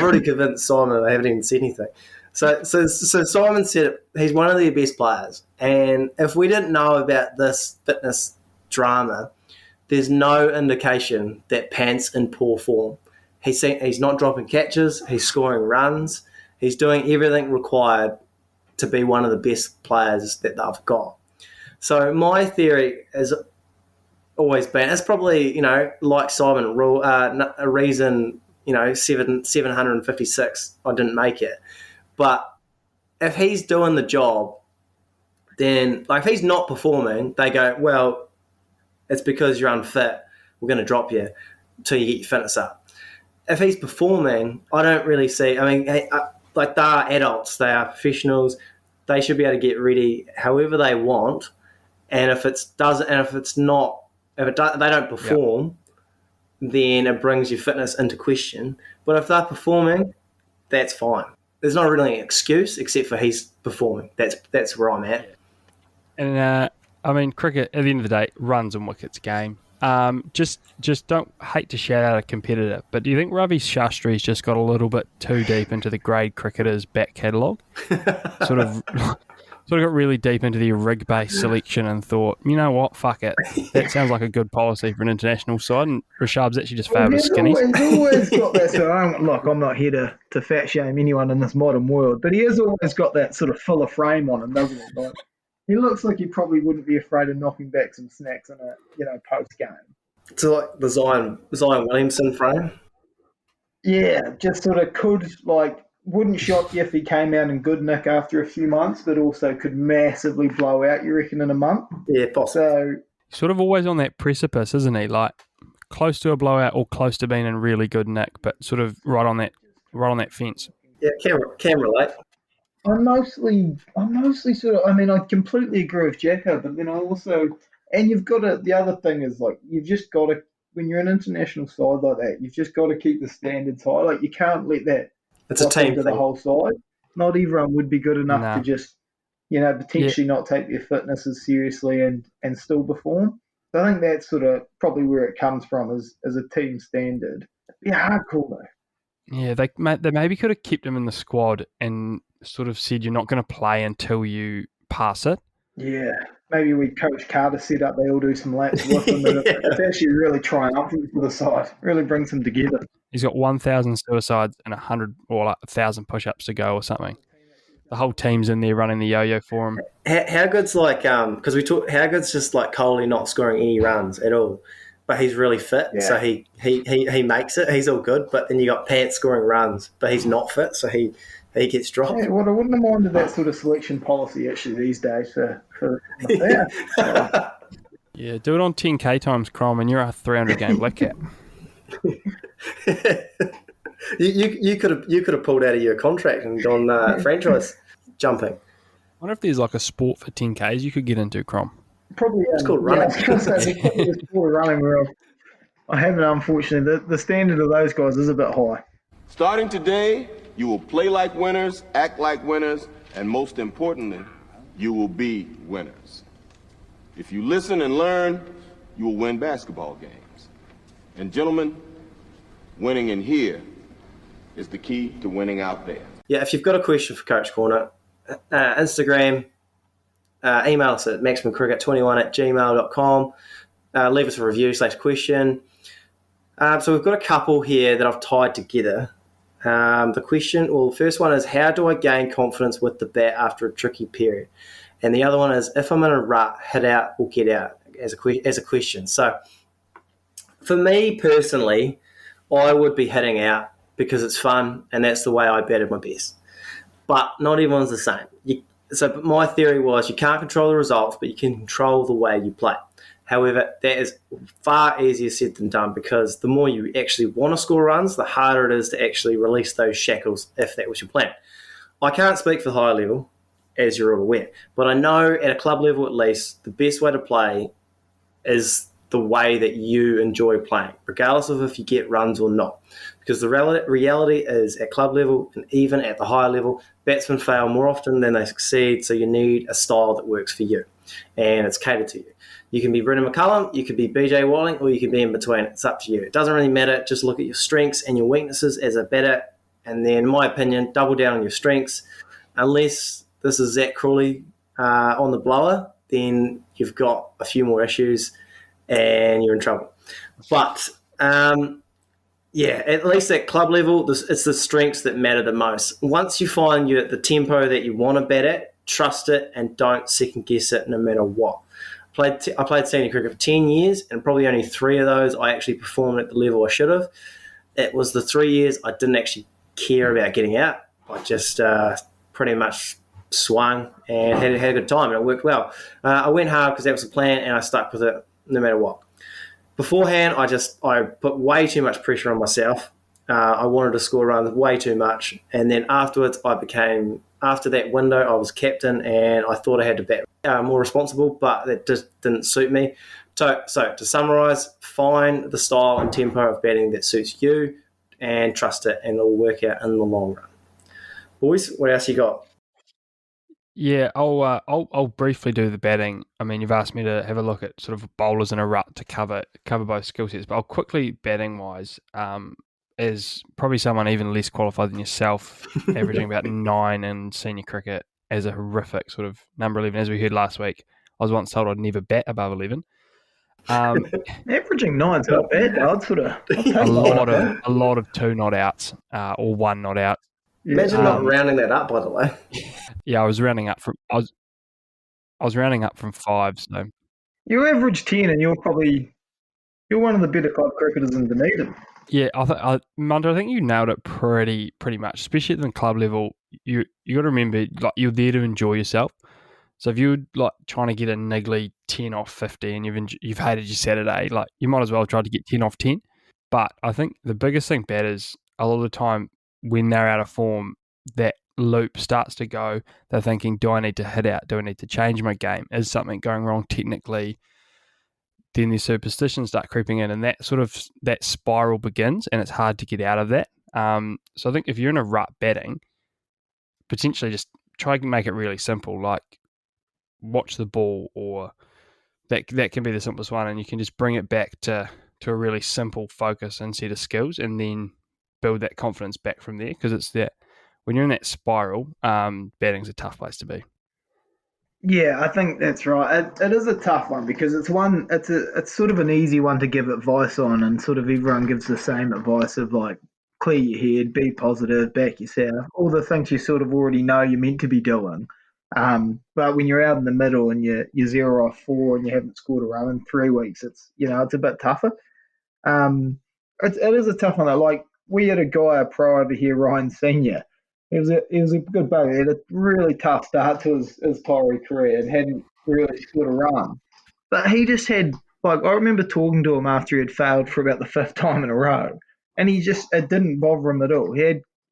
already convinced Simon. I haven't even said anything. So Simon said he's one of their best players, and if we didn't know about this fitness drama, there's no indication that Pant's in poor form. He's not dropping catches. He's scoring runs. He's doing everything required to be one of the best players that they've got. So my theory has always been, it's probably, like Simon, a reason, 756, I didn't make it. But if he's doing the job, then, like, if he's not performing, they go, well, it's because you're unfit. We're going to drop you until you get your fitness up. If he's performing, I don't really see, like, they are adults, they are professionals, they should be able to get ready however they want, and if they don't perform, then it brings your fitness into question. But if they're performing, that's fine. There's not really an excuse except for he's performing. That's where I'm at. And cricket at the end of the day, runs and wickets game. Just don't hate to shout out a competitor, but do you think Ravi Shastri's just got a little bit too deep into the grade cricketers' back catalogue? sort of got really deep into the rig-based selection and thought, you know what, fuck it. That sounds like a good policy for an international side, and Rishabh's actually just failed his skinnies. He's always got that sort of, look, I'm not here to fat shame anyone in this modern world, but he has always got that sort of fuller frame on him, doesn't he? Like, he looks like he probably wouldn't be afraid of knocking back some snacks in a post game. It's like the Zion Williamson frame. Yeah, just sort of wouldn't shock you if he came out in good nick after a few months, but also could massively blow out, you reckon, in a month? Yeah, possibly. So, sort of always on that precipice, isn't he? Like, close to a blowout or close to being in really good nick, but sort of right on that fence. Yeah, can relate. I'm mostly sort of, I completely agree with Jacko, but then I also, and you've got to, the other thing is, like, you've just got to, when you're an international side like that, you've just got to keep the standards high. Like, you can't let that it's a team to the whole side. Not everyone would be good enough to just, potentially not take their fitness as seriously and still perform. So I think that's sort of probably where it comes from as a team standard. Yeah, hardcore though. Yeah, they maybe could have kept him in the squad and sort of said you're not going to play until you pass it. Yeah, maybe we Coach Carter set up, they all do some laps with him. But it's actually really triumphant for the side. Really brings them together. He's got 1,000 suicides and 100 or 1,000 push-ups to go or something. The whole team's in there running the yo-yo for him. How good's like, because how good's just like Coley not scoring any runs at all. but he's really fit, so he makes it. He's all good. But then you got Pant scoring runs, but he's not fit, so he gets dropped. Yeah, well, I wouldn't have minded that sort of selection policy actually these days for that. Yeah, do it on 10K times Crom, and you're a 300 game BlackCap. You could have pulled out of your contract and gone franchise jumping. I wonder if there's like a sport for 10Ks you could get into, Crom. Probably it's called running. There's probably a sport of running where I haven't, unfortunately. The standard of those guys is a bit high. Starting today, you will play like winners, act like winners, and most importantly, you will be winners. If you listen and learn, you will win basketball games. And gentlemen, winning in here is the key to winning out there. Yeah, if you've got a question for Coach Corner, Instagram, email us at maximumcricket21@gmail.com. Leave us a review / question. So we've got a couple here that I've tied together. The first one is, how do I gain confidence with the bat after a tricky period? And the other one is, if I'm in a rut, hit out or get out, as a question. So for me personally, I would be hitting out because it's fun and that's the way I batted my best. But not everyone's the same. So my theory was, you can't control the results, but you can control the way you play. However, that is far easier said than done, because the more you actually want to score runs, the harder it is to actually release those shackles if that was your plan. I can't speak for the higher level, as you're all aware, but I know at a club level at least, the best way to play is the way that you enjoy playing, regardless of if you get runs or not. Because the reality is, at club level and even at the higher level, batsmen fail more often than they succeed, so you need a style that works for you and it's catered to you. You can be Brendan McCullum, you could be BJ Walling, or you can be in between. It's up to you. It doesn't really matter. Just look at your strengths and your weaknesses as a batter, and then, in my opinion, double down on your strengths. Unless this is Zach Crawley on the blower, then you've got a few more issues and you're in trouble. But, at least at club level, it's the strengths that matter the most. Once you find you're at the tempo that you want to bat at, trust it and don't second-guess it no matter what. I played senior cricket for 10 years, and probably only 3 of those I actually performed at the level I should have. It was the 3 years I didn't actually care about getting out. I just pretty much swung and had a good time, and it worked well. I went hard because that was the plan, and I stuck with it no matter what. Beforehand, I put way too much pressure on myself. I wanted to score runs way too much, and then afterwards after that window, I was captain, and I thought I had to bat more responsible, but that just didn't suit me. So to summarise, find the style and tempo of batting that suits you and trust it, and it'll work out in the long run. Boys, what else you got? Yeah, I'll briefly do the batting. I mean, you've asked me to have a look at sort of bowlers in a rut to cover both skill sets, but I'll quickly, batting-wise, is probably someone even less qualified than yourself, averaging about 9 in senior cricket as a horrific sort of number 11. As we heard last week, I was once told I'd never bat above 11. Averaging 9's not bad. I'd sort of a lot of 2 not outs or 1 not out. Imagine not rounding that up, by the way. Yeah, I was rounding up from 5. So you average 10, and you're one of the better club cricketers in Dunedin. Yeah, Munter, I think you nailed it pretty much. Especially at the club level, you got to remember, like, you're there to enjoy yourself. So if you're like trying to get a niggly 10 off 50 and you've hated your Saturday, like, you might as well try to get 10 off 10. But I think the biggest thing batters, a lot of the time when they're out of form, that loop starts to go. They're thinking, do I need to hit out? Do I need to change my game? Is something going wrong technically? Then the superstitions start creeping in, and that spiral begins, and it's hard to get out of that. So I think if you're in a rut batting, potentially just try to make it really simple, like watch the ball, or that can be the simplest one, and you can just bring it back to a really simple focus and set of skills, and then build that confidence back from there, because it's that when you're in that spiral, batting's a tough place to be. Yeah, I think that's right. It is a tough one, because it's sort of an easy one to give advice on, and sort of everyone gives the same advice of, like, clear your head, be positive, back yourself, all the things you sort of already know you're meant to be doing. But when you're out in the middle and you're 0 off 4 and you haven't scored a run in 3 weeks, it's a bit tougher. It is a tough one though. Like we had a guy prior to here, Ryan Senior. He was a good bugger. He had a really tough start to his Tory career and hadn't really scored a run. But he just had like I remember talking to him after he had failed for about the fifth time in a row, and it didn't bother him at all.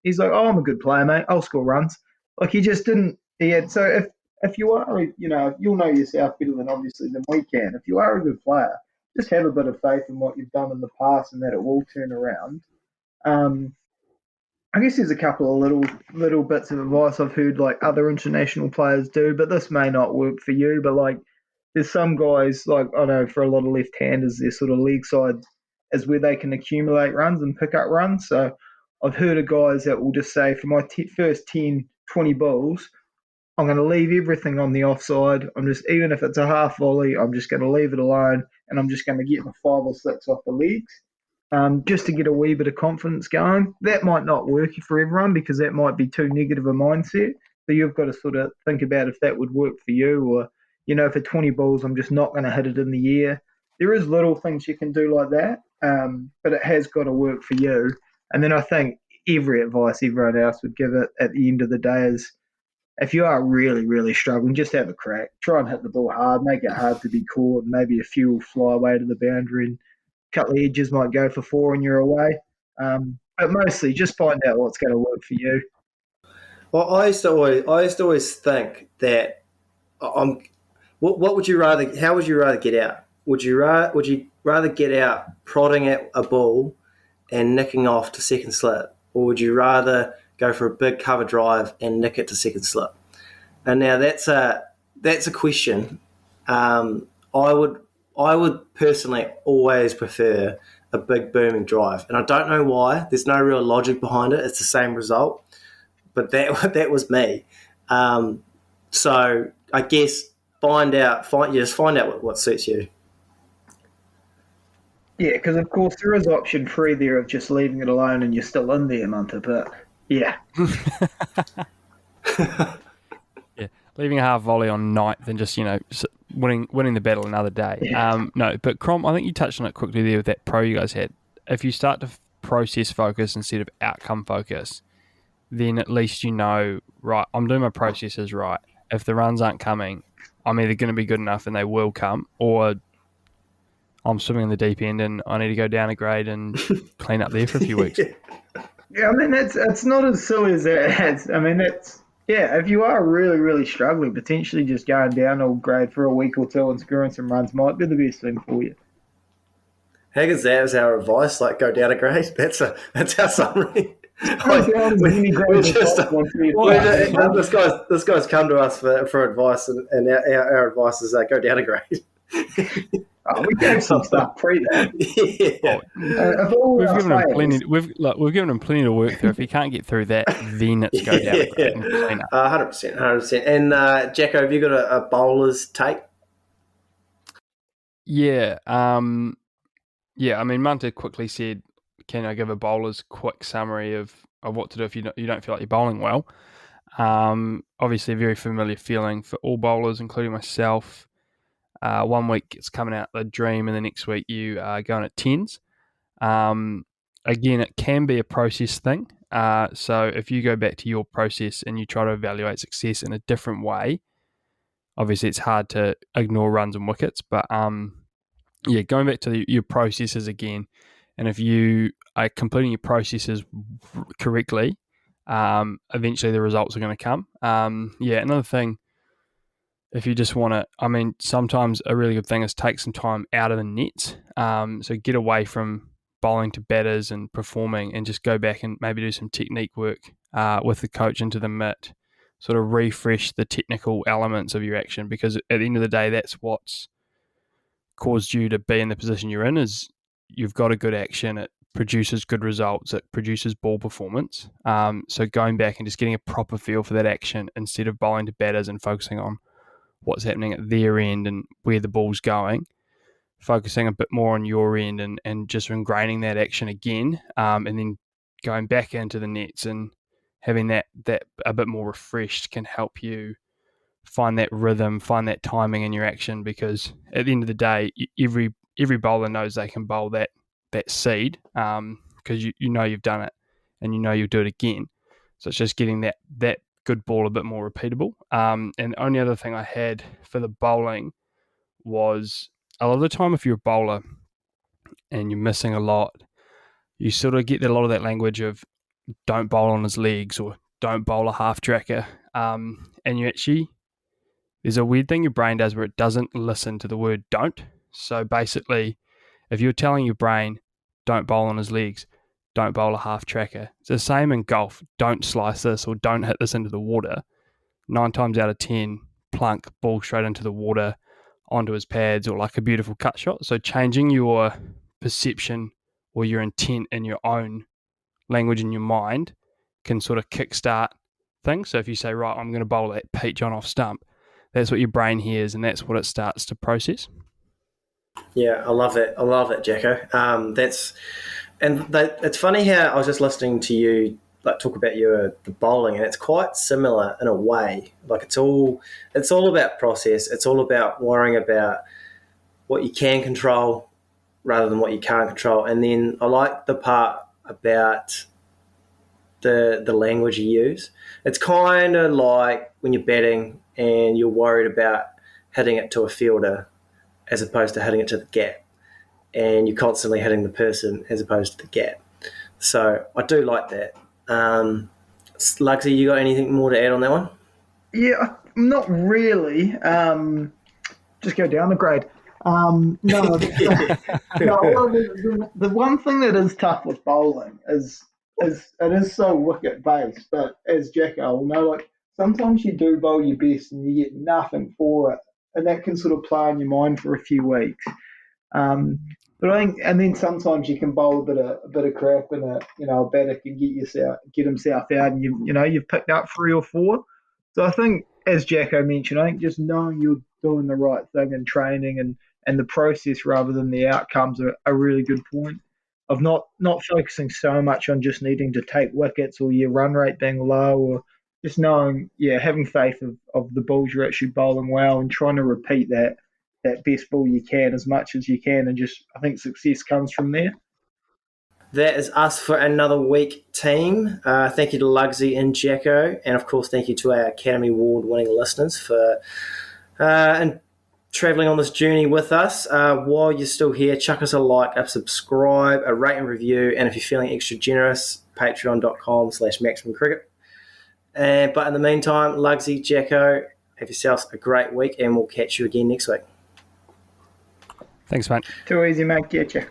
He's like, oh, I'm a good player, mate. I'll score runs. Like he just didn't. He had so if you are, you'll know yourself better than obviously than we can. If you are a good player, just have a bit of faith in what you've done in the past and that it will turn around. I guess there's a couple of little bits of advice I've heard like other international players do, but this may not work for you. But like, there's some guys like I know for a lot of left-handers, their sort of leg side is where they can accumulate runs and pick up runs. So I've heard of guys that will just say for my first 10, 20 balls, I'm going to leave everything on the offside. Even if it's a half volley, I'm just going to leave it alone, and I'm just going to get my 5 or 6 off the legs, just to get a wee bit of confidence going. That might not work for everyone because that might be too negative a mindset. So you've got to sort of think about if that would work for you, or for 20 balls, I'm just not going to hit it in the air. There is little things you can do like that, but it has got to work for you. And then I think every advice everyone else would give it at the end of the day is, if you are really, really struggling, just have a crack. Try and hit the ball hard, make it hard to be caught, and maybe a few will fly away to the boundary and a couple of edges might go for 4 and you're away. But mostly just find out what's going to work for you. Well, I used to always think that what would you rather? How would you rather get out? Would you rather get out prodding at a ball and nicking off to second slip, or would you rather go for a big cover drive and nick it to second slip? And now that's a question. I would personally always prefer a big booming drive, and I don't know why. There's no real logic behind it. It's the same result, but that was me. So I guess find out what suits you. Yeah, because of course there is option 3 there of just leaving it alone and you're still in there, Munter, but yeah. Yeah, leaving a half volley on ninth and just, winning the battle another day. Yeah. No, but Crom, I think you touched on it quickly there with that pro you guys had. If you start to process focus instead of outcome focus, then at least right, I'm doing my processes right. If the runs aren't coming, I'm either going to be good enough and they will come, or I'm swimming in the deep end and I need to go down a grade and clean up there for a few weeks. Yeah, I mean, it's not as silly as that. I mean, if you are really, really struggling, potentially just going down a grade for a week or two and screwing some runs might be the best thing for you. Haggard's that as our advice, like go down a grade. That's our summary. This guy's come to us for advice, and our advice is go down a grade. We gave some stuff pre that. Yeah. We've given him plenty to work through. If he can't get through that, then it's go down a grade and clean up. 100%. And Jacko, have you got a bowler's take? Yeah. I mean, Munter quickly said, can I give a bowler's quick summary of what to do if you don't feel like you're bowling well? Obviously, a very familiar feeling for all bowlers, including myself. 1 week it's coming out the dream, and the next week you are going at 10s. Again, it can be a process thing. So if you go back to your process and you try to evaluate success in a different way, obviously it's hard to ignore runs and wickets, but going back to your processes again, and if you are completing your processes correctly, eventually the results are going to come. Another thing, if you just want to, sometimes a really good thing is take some time out of the nets. So get away from bowling to batters and performing, and just go back and maybe do some technique work with the coach into the mitt, sort of refresh the technical elements of your action, because at the end of the day, that's what's caused you to be in the position you're in. Is you've got a good action, it produces good results, it produces ball performance. So going back and just getting a proper feel for that action instead of bowling to batters and focusing on what's happening at their end and where the ball's going, focusing a bit more on your end and just ingraining that action again, and then going back into the nets and having that a bit more refreshed can help you find that rhythm, find that timing in your action, because at the end of the day, every bowler knows they can bowl that seed, because you know you've done it and you know you'll do it again. So it's just getting that good ball a bit more repeatable. And the only other thing I had for the bowling was, a lot of the time if you're a bowler and you're missing a lot, you sort of get a lot of that language of don't bowl on his legs or don't bowl a half tracker. And you actually, there's a weird thing your brain does where it doesn't listen to the word don't. So basically, if you're telling your brain, don't bowl on his legs, don't bowl a half tracker, it's the same in golf. Don't slice this or don't hit this into the water. 9 times out of 10, plunk, ball straight into the water, onto his pads, or like a beautiful cut shot. So changing your perception or your intent in your own language in your mind can sort of kickstart things. So if you say, right, I'm going to bowl that Pete John off stump, that's what your brain hears and that's what it starts to process. Yeah, I love it, Jacko. It's funny how I was just listening to you talk about the bowling, and it's quite similar in a way. Like it's all about process. It's all about worrying about what you can control rather than what you can't control. And then I like the part about the language you use. It's kind of like when you're batting and you're worried about hitting it to a fielder as opposed to hitting it to the gap, and you're constantly hitting the person as opposed to the gap. So I do like that. Lugsy, you got anything more to add on that one? Yeah, not really. Just go down the grade. No, the one thing that is tough with bowling is it is so wicket based. But as Jacko will know, like sometimes you do bowl your best and you get nothing for it, and that can sort of play on your mind for a few weeks. But I think, and then sometimes you can bowl a bit of crap, and a batter can get himself out, and you've picked up 3 or 4. So I think, as Jacko mentioned, I think just knowing you're doing the right thing in training and the process rather than the outcomes are a really good point of not focusing so much on just needing to take wickets or your run rate being low, or just knowing, having faith of the balls you're actually bowling well and trying to repeat that best ball you can as much as you can, and just I think success comes from there. That is us for another week, team. Thank you to Lugsy and Jacko, and of course thank you to our Academy Award winning listeners for and travelling on this journey with us. While you're still here, chuck us a like, a subscribe, a rate and review, and if you're feeling extra generous, patreon.com/maximumcricket. But in the meantime, Lugsy, Jacko, have yourselves a great week, and we'll catch you again next week. Thanks, mate. Too easy, mate. Get you.